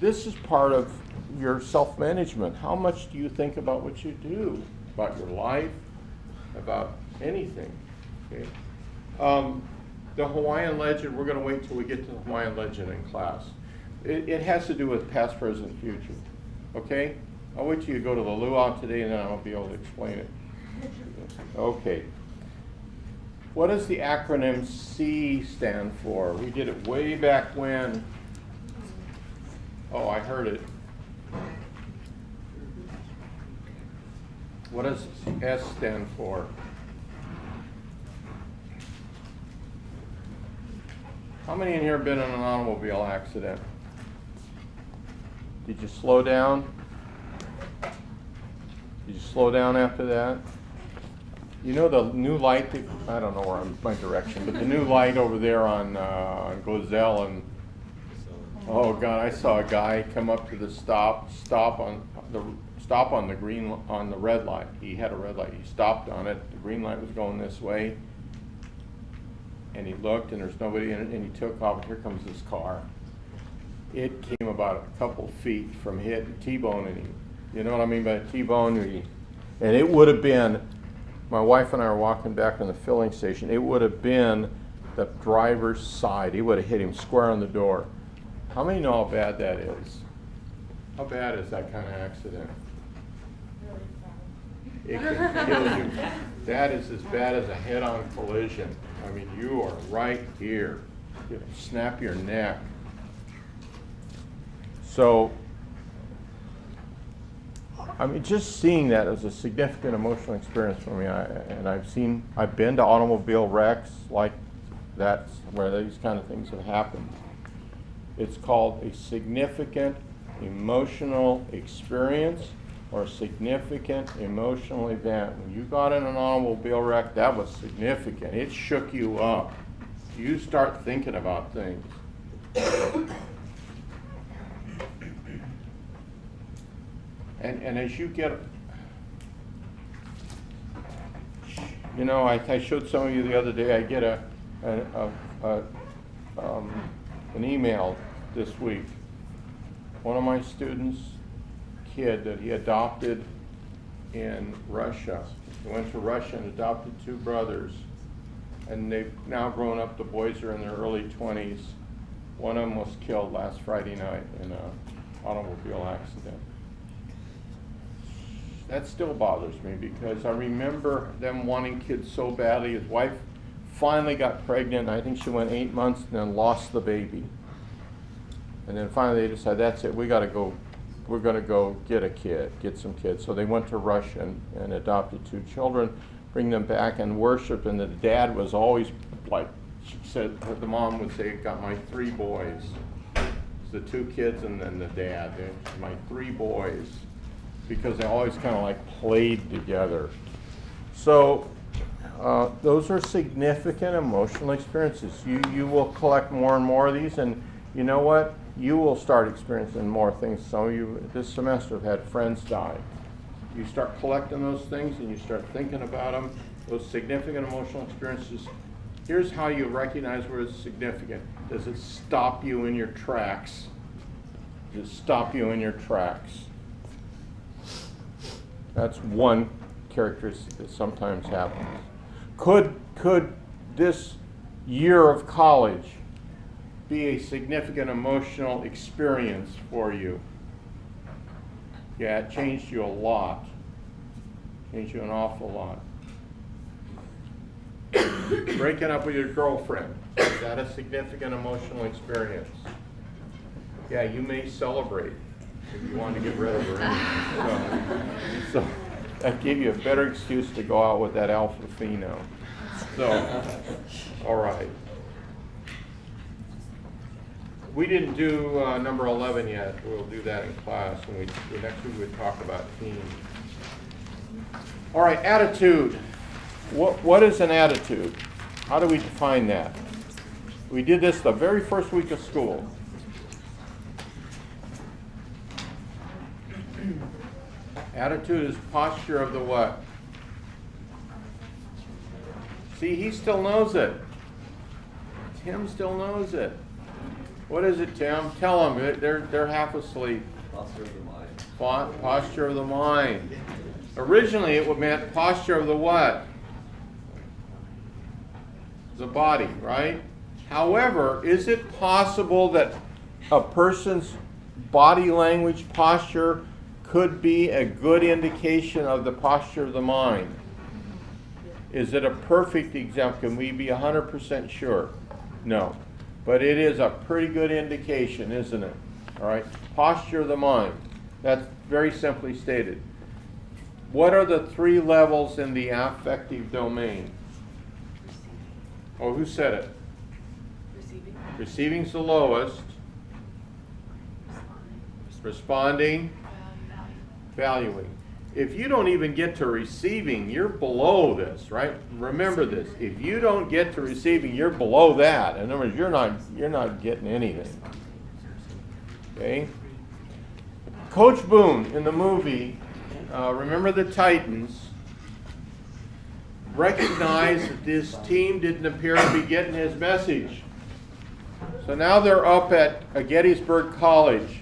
this is part of your self-management. How much do you think about what you do, about your life, about anything? Okay. The Hawaiian legend, we're going to wait till we get to the Hawaiian legend in class. It has to do with past, present, future. Okay? I'll wait till you go to the luau today and then I'll be able to explain it. Okay. What does the acronym C stand for? We did it way back when. Oh, I heard it. What does S stand for? How many in here have been in an automobile accident? Did you slow down? Did you slow down after that? You know the new light, I don't know where I'm my direction, but the new light over there on Glazell and, oh God, I saw a guy come up to the stop on the red light. He had a red light. He stopped on it. The green light was going this way. And he looked and there's nobody in it and he took off and here comes this car. It came about a couple feet from T-boning him. You know what I mean by T-bone? And it would have been, my wife and I were walking back from the filling station, it would have been the driver's side. He would have hit him square on the door. How many know how bad that is? How bad is that kind of accident? Really bad. It can kill you. That is as bad as a head-on collision. I mean, you are right here. It'll snap your neck. So, I mean, just seeing that was a significant emotional experience for me. I've been to automobile wrecks like that where these kind of things have happened. It's called a significant emotional experience or a significant emotional event. When you got in an automobile wreck, that was significant. It shook you up. You start thinking about things. And as you get, you know, I showed some of you the other day, I get an email this week. One of my students' kid that he adopted in Russia. He went to Russia and adopted 2 brothers. And they've now grown up. The boys are in their early 20s. One of them was killed last Friday night in an automobile accident. That still bothers me because I remember them wanting kids so badly. His wife finally got pregnant. I think she went 8 months and then lost the baby. And then finally they decided, that's it, we're going to go get some kids. So they went to Russia and adopted 2 children, bring them back and worship. And the dad was always like, she said, the mom would say, got my 3 boys. The 2 kids and then the dad, my 3 boys. Because they always kind of like played together. So those are significant emotional experiences. You will collect more and more of these, and you know what? You will start experiencing more things. Some of you this semester have had friends die. You start collecting those things and you start thinking about them, those significant emotional experiences. Here's how you recognize where it's significant. Does it stop you in your tracks? Does it stop you in your tracks? That's one characteristic that sometimes happens. Could this year of college be a significant emotional experience for you? Yeah, it changed you a lot. Changed you an awful lot. Breaking up with your girlfriend, is that a significant emotional experience? Yeah, you may celebrate if you want to get rid of her anyway. So that gave you a better excuse to go out with that alpha pheno. So, all right. We didn't do number 11 yet. We'll do that in class, and next week we'll talk about teams. All right, attitude. What is an attitude? How do we define that? We did this the very first week of school. Attitude is posture of the what? See, he still knows it. Tim still knows it. What is it, Tim? Tell them. They're half asleep. Posture of the mind. Posture of the mind. Originally, it meant posture of the what? The body, right? However, is it possible that a person's body language posture could be a good indication of the posture of the mind? Is it a perfect example? Can we be 100% sure? No. But it is a pretty good indication, isn't it? All right. Posture of the mind. That's very simply stated. What are the 3 levels in the affective domain? Oh, who said it? Receiving. Receiving's the lowest. Responding. Valuing. If you don't even get to receiving, you're below this, right? Remember this. If you don't get to receiving, you're below that. In other words, you're not getting anything. Okay? Coach Boone in the movie, Remember the Titans, recognized that this team didn't appear to be getting his message. So now they're up at Gettysburg College.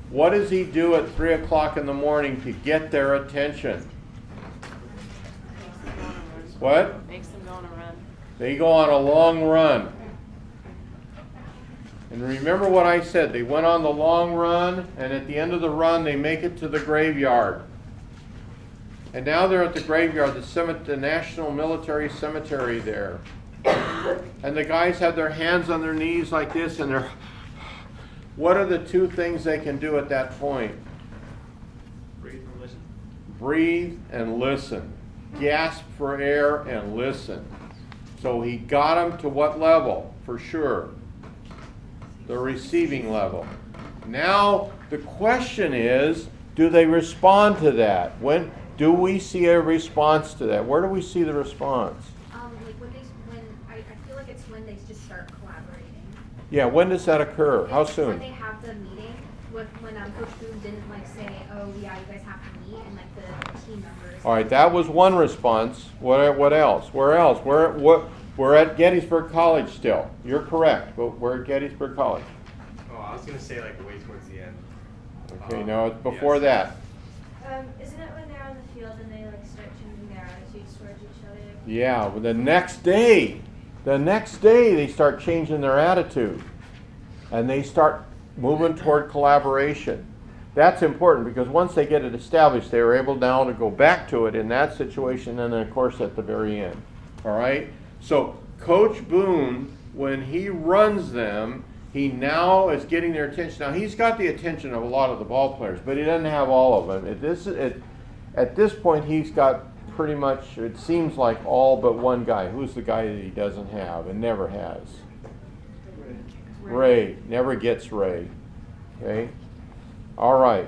What does he do at 3 o'clock in the morning to get their attention? What? Makes them go on a run. They go on a long run. And remember what I said, they went on the long run, and at the end of the run, they make it to the graveyard. And now they're at the graveyard, the National Military Cemetery there. And the guys have their hands on their knees like this, and they're... What are the two things they can do at that point? Breathe and listen. Breathe and listen. Gasp for air and listen. So he got them to what level? For sure. The receiving level. Now the question is, do they respond to that? When do we see a response to that? Where do we see the response? Like when I feel like it's when they just start collaborating. Yeah, when does that occur? How It's soon? When they have the meeting, when Coach Boone didn't like say, oh yeah, you guys have to meet, and like the team members. All right, that was one response. What else? Where else? We're at Gettysburg College still. You're correct, but we're at Gettysburg College. Oh, I was gonna say like way towards the end. Okay, no, it's before yes. Isn't it when they're on the field and they like start changing their attitudes towards each other? Yeah, well, the next day they start changing their attitude. And they start moving toward collaboration. That's important because once they get it established, they are able now to go back to it in that situation and then of course at the very end. All right? So Coach Boone, when he runs them, he now is getting their attention. Now he's got the attention of a lot of the ball players, but he doesn't have all of them. At this point, he's got pretty much, it seems like all but one guy. Who's the guy that he doesn't have and never has? Ray. Never gets Ray. Okay? All right.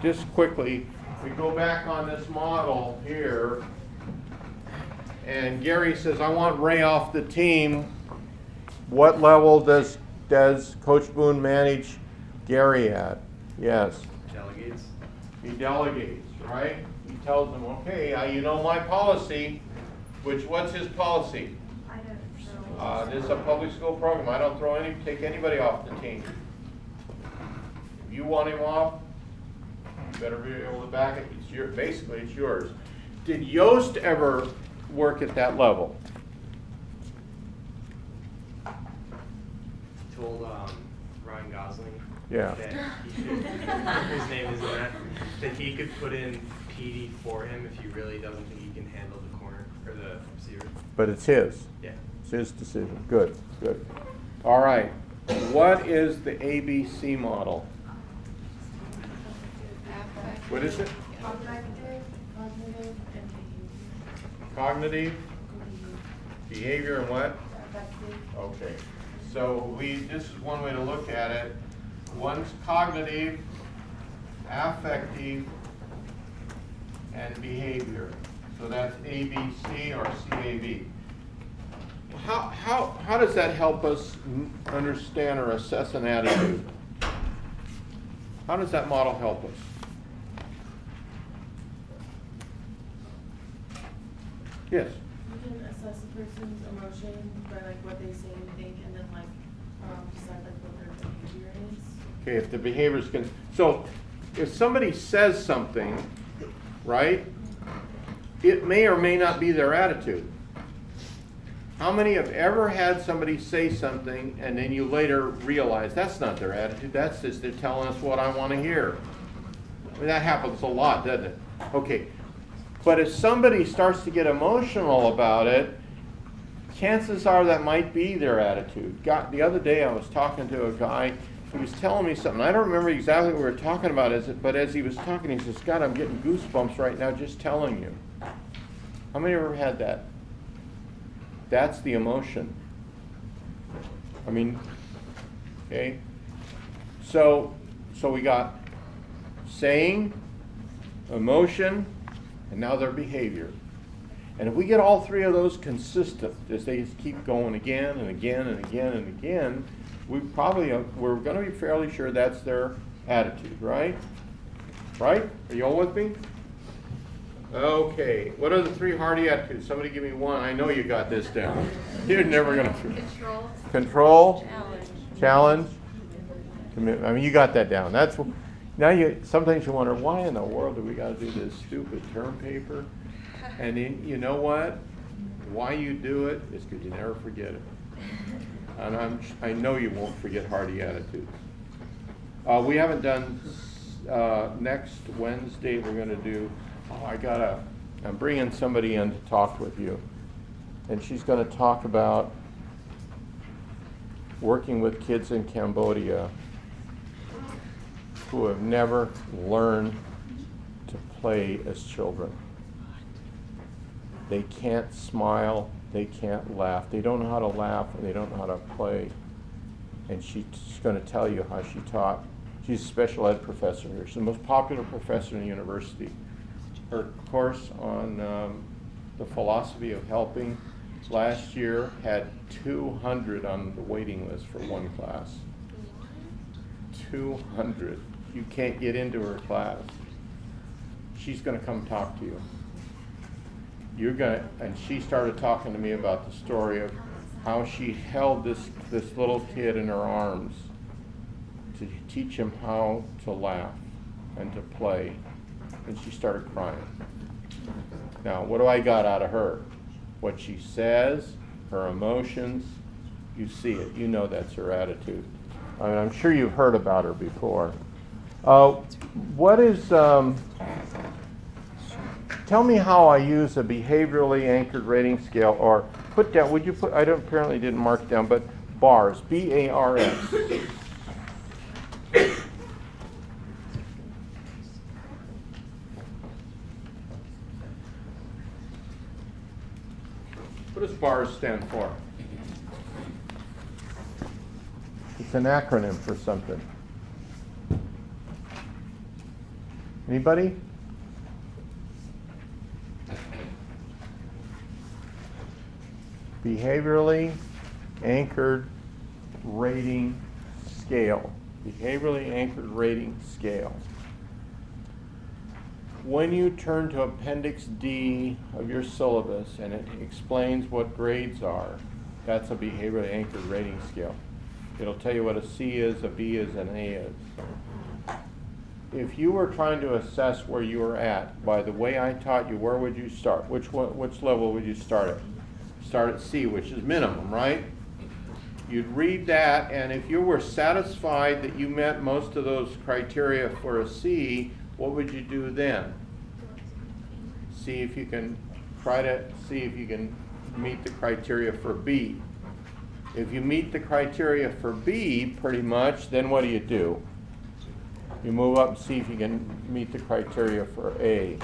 Just quickly, we go back on this model here. And Gary says, I want Ray off the team. What level does Coach Boone manage Gary at? Yes. Delegates. He delegates, right? He tells them, okay, you know my policy. What's his policy? I don't know. This is a public school program. I don't take anybody off the team. If you want him off, you better be able to back it. Basically, it's yours. Did Yost ever work at that level? Told Ryan Gosling Yeah. that he should, his name is that he could put in PD for him if he really doesn't think he can handle the corner or the receiver. But it's his. Yeah. It's his decision. Good, good. All right. What is the ABC model? What is it? Cognitive, and Cognitive, behavior, and what? affective. Okay. So this is one way to look at it. One's cognitive, affective, and behavior. So that's ABC or CAB. How does that help us understand or assess an attitude? How does that model help us? Yes. You can assess a person's emotion by like what they say and think, and then like decide like what their behavior is. Okay, if the behaviors can, so if somebody says something, right, it may or may not be their attitude. How many have ever had somebody say something and then you later realize that's not their attitude, that's just they're telling us what I want to hear? I mean, that happens a lot, doesn't it? Okay, but if somebody starts to get emotional about it, chances are that might be their attitude. The other day I was talking to a guy, he was telling me something. I don't remember exactly what we were talking about, but as he was talking, he says, God, I'm getting goosebumps right now just telling you. How many ever had that? That's the emotion. I mean, okay. So we got saying, emotion, and now their behavior. And if we get all three of those consistent, as they just keep going again and again and again and again, we're going to be fairly sure that's their attitude, right? Right? Are you all with me? Okay. What are the three Hardy attitudes? Somebody give me one. I know you got this down. You're never going to. Control. Control. Challenge. Commitment. I mean, you got that down. That's now. Sometimes you wonder why in the world do we got to do this stupid term paper? And then, you know what? Why you do it is because you never forget it. And I know you won't forget hearty attitudes. We haven't done, next Wednesday we're gonna do, I'm bringing somebody in to talk with you. And she's gonna talk about working with kids in Cambodia who have never learned to play as children. They can't smile, they can't laugh, they don't know how to laugh, and they don't know how to play. And she's going to tell you how she taught. She's a special ed professor here. She's the most popular professor in the university. Her course on the philosophy of helping last year had 200 on the waiting list for one class. 200. You can't get into her class. She's going to come talk to you. And she started talking to me about the story of how she held this little kid in her arms to teach him how to laugh and to play. And she started crying. Now, what do I got out of her? What she says, her emotions, you see it. You know that's her attitude. I mean, I'm sure you've heard about her before. What is... Tell me how I use a behaviorally anchored rating scale, or put down, would you put, I apparently didn't mark it down, but BARS, B-A-R-S. What does BARS stand for? It's an acronym for something. Anybody? Behaviorally anchored rating scale. Behaviorally anchored rating scale. When you turn to Appendix D of your syllabus and it explains what grades are, that's a behaviorally anchored rating scale. It'll tell you what a C is, a B is, and an A is. If you were trying to assess where you were at, by the way I taught you, where would you start? Which level would you start at? Start at C, which is minimum, right? You'd read that, and if you were satisfied that you met most of those criteria for a C, what would you do then? See if you can try to see if you can meet the criteria for B. If you meet the criteria for B pretty much, then what do? You move up and see if you can meet the criteria for A.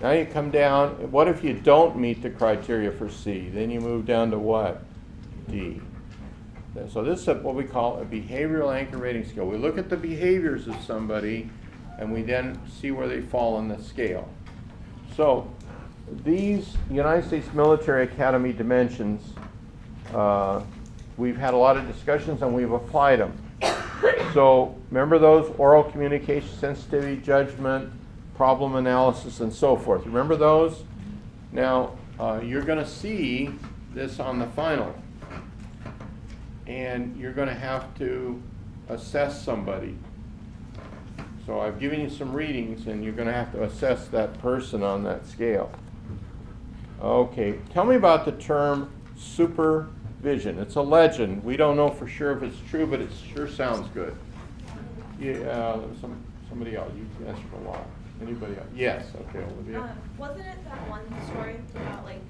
Now you come down, what if you don't meet the criteria for C? Then you move down to what? D. So this is what we call a behavioral anchor rating scale. We look at the behaviors of somebody and we then see where they fall on the scale. So these United States Military Academy dimensions, we've had a lot of discussions and we've applied them. So remember those: oral communication, sensitivity, judgment, problem analysis, and so forth. Remember those? Now, you're going to see this on the final. And you're going to have to assess somebody. So I've given you some readings, and you're going to have to assess that person on that scale. Okay, tell me about the term supervision. It's a legend. We don't know for sure if it's true, but it sure sounds good. Yeah, somebody else. You answered a lot. Anybody else? Yes. Okay, Olivia. Wasn't it that one story about, like,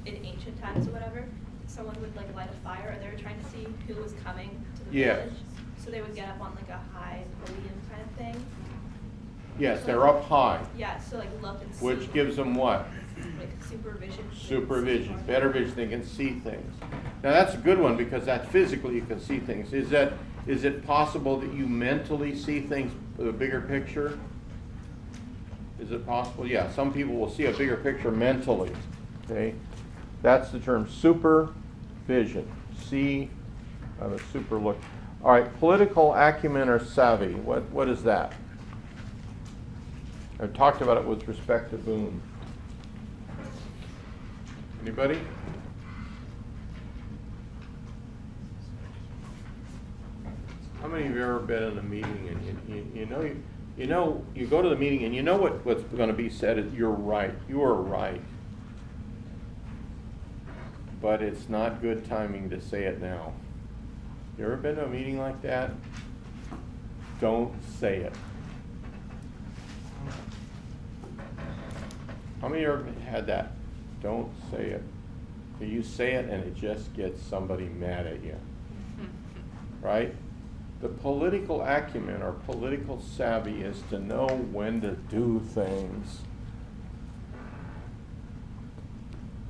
in ancient times or whatever, someone would like light a fire, and they were trying to see who was coming to the village, so they would get up on like a high podium kind of thing. Yes, so, they're up high. Yeah, so like look and see. Which gives them what? Like supervision. Supervision, better vision. They can see things. Now that's a good one because that's physically you can see things. Is it possible that you mentally see things with a bigger picture? Is it possible? Yeah, some people will see a bigger picture mentally. Okay, that's the term supervision. See a super look. All right, political acumen or savvy. What is that? I talked about it with respect to Boone. Anybody? How many of you have ever been in a meeting and You know, you go to the meeting and you know what's going to be said is, you're right, you are right. But it's not good timing to say it now. You ever been to a meeting like that? Don't say it. How many of you ever had that? Don't say it. You say it and it just gets somebody mad at you. Right? The political acumen or political savvy is to know when to do things.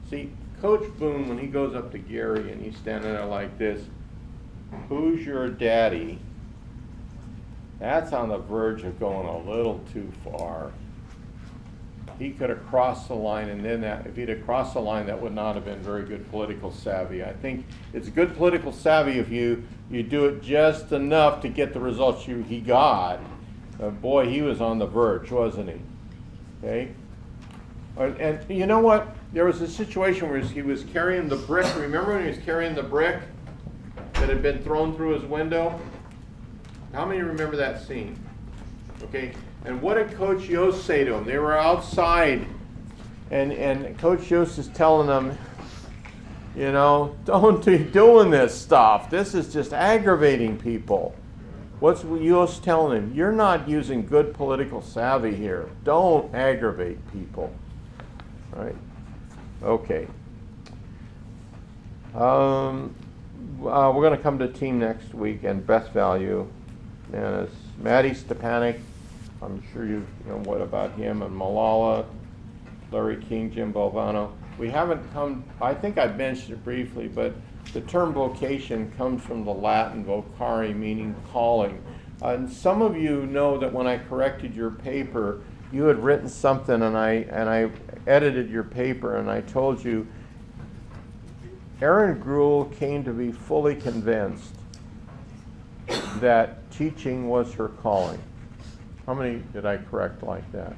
See, Coach Boone, when he goes up to Gary and he's standing there like this, who's your daddy? That's on the verge of going a little too far. He could have crossed the line, and then if he'd have crossed the line, that would not have been very good political savvy. I think it's good political savvy if you do it just enough to get the results he got. Boy, he was on the verge, wasn't he? Okay? And you know what? There was a situation where he was carrying the brick. Remember when he was carrying the brick that had been thrown through his window? How many remember that scene? Okay? And what did Coach Yost say to him? They were outside, and Coach Yost is telling them, you know, don't be doing this stuff. This is just aggravating people. What's Yost telling him? You're not using good political savvy here. Don't aggravate people. Right? Okay. We're going to come to team next week and best value. And it's Maddie Stepanek. I'm sure you know what about him, and Malala, Larry King, Jim Bolvano. We haven't come, I think I mentioned it briefly, but the term vocation comes from the Latin vocare, meaning calling. And some of you know that when I corrected your paper, you had written something and I edited your paper and I told you Erin Gruhl came to be fully convinced that teaching was her calling. How many did I correct like that?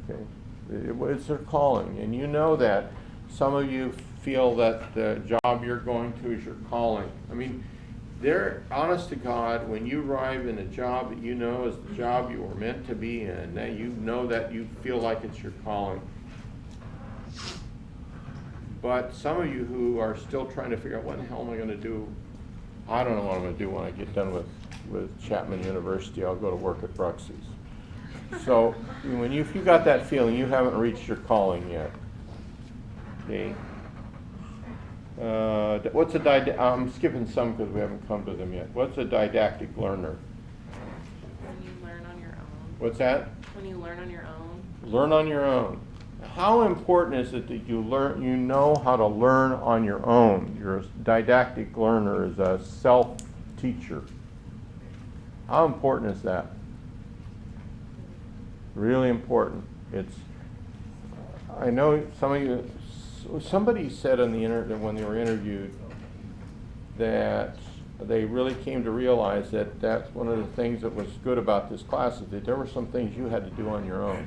Okay. It's her calling, and you know that. Some of you feel that the job you're going to is your calling. I mean, honest to God, when you arrive in a job that you know is the job you were meant to be in, that you know that you feel like it's your calling. But some of you who are still trying to figure out what the hell am I going to do, I don't know what I'm going to do when I get done with Chapman University. I'll go to work at Bruxy's. So if you got that feeling, you haven't reached your calling yet. Okay. What's a I'm skipping some because we haven't come to them yet. What's a didactic learner? When you learn on your own. What's that? When you learn on your own. Learn on your own. How important is it that you know how to learn on your own? Your didactic learner is a self-teacher. How important is that? Really important. I know some of you, somebody said on the internet when they were interviewed that they really came to realize that that's one of the things that was good about this class, is that there were some things you had to do on your own.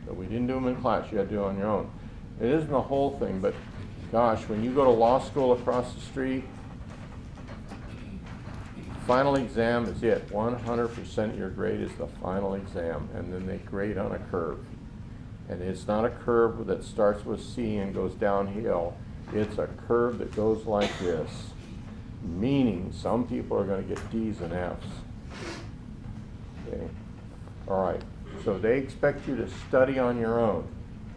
That we didn't do them in class, you had to do on your own. It isn't the whole thing, but gosh, when you go to law school across the street, final exam is it. 100% of your grade is the final exam, and then they grade on a curve. And it's not a curve that starts with C and goes downhill. It's a curve that goes like this, meaning some people are going to get D's and F's. Okay. All right. So they expect you to study on your own,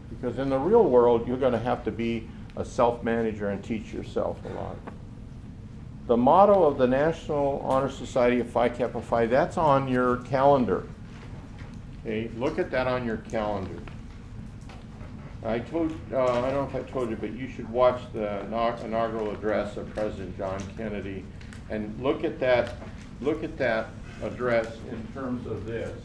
because in the real world, you're going to have to be a self-manager and teach yourself a lot. The motto of the National Honor Society of Phi Kappa Phi, that's on your calendar. Okay, look at that on your calendar. I don't know if I told you, but you should watch the inaugural address of President John Kennedy and look at that address in terms of this.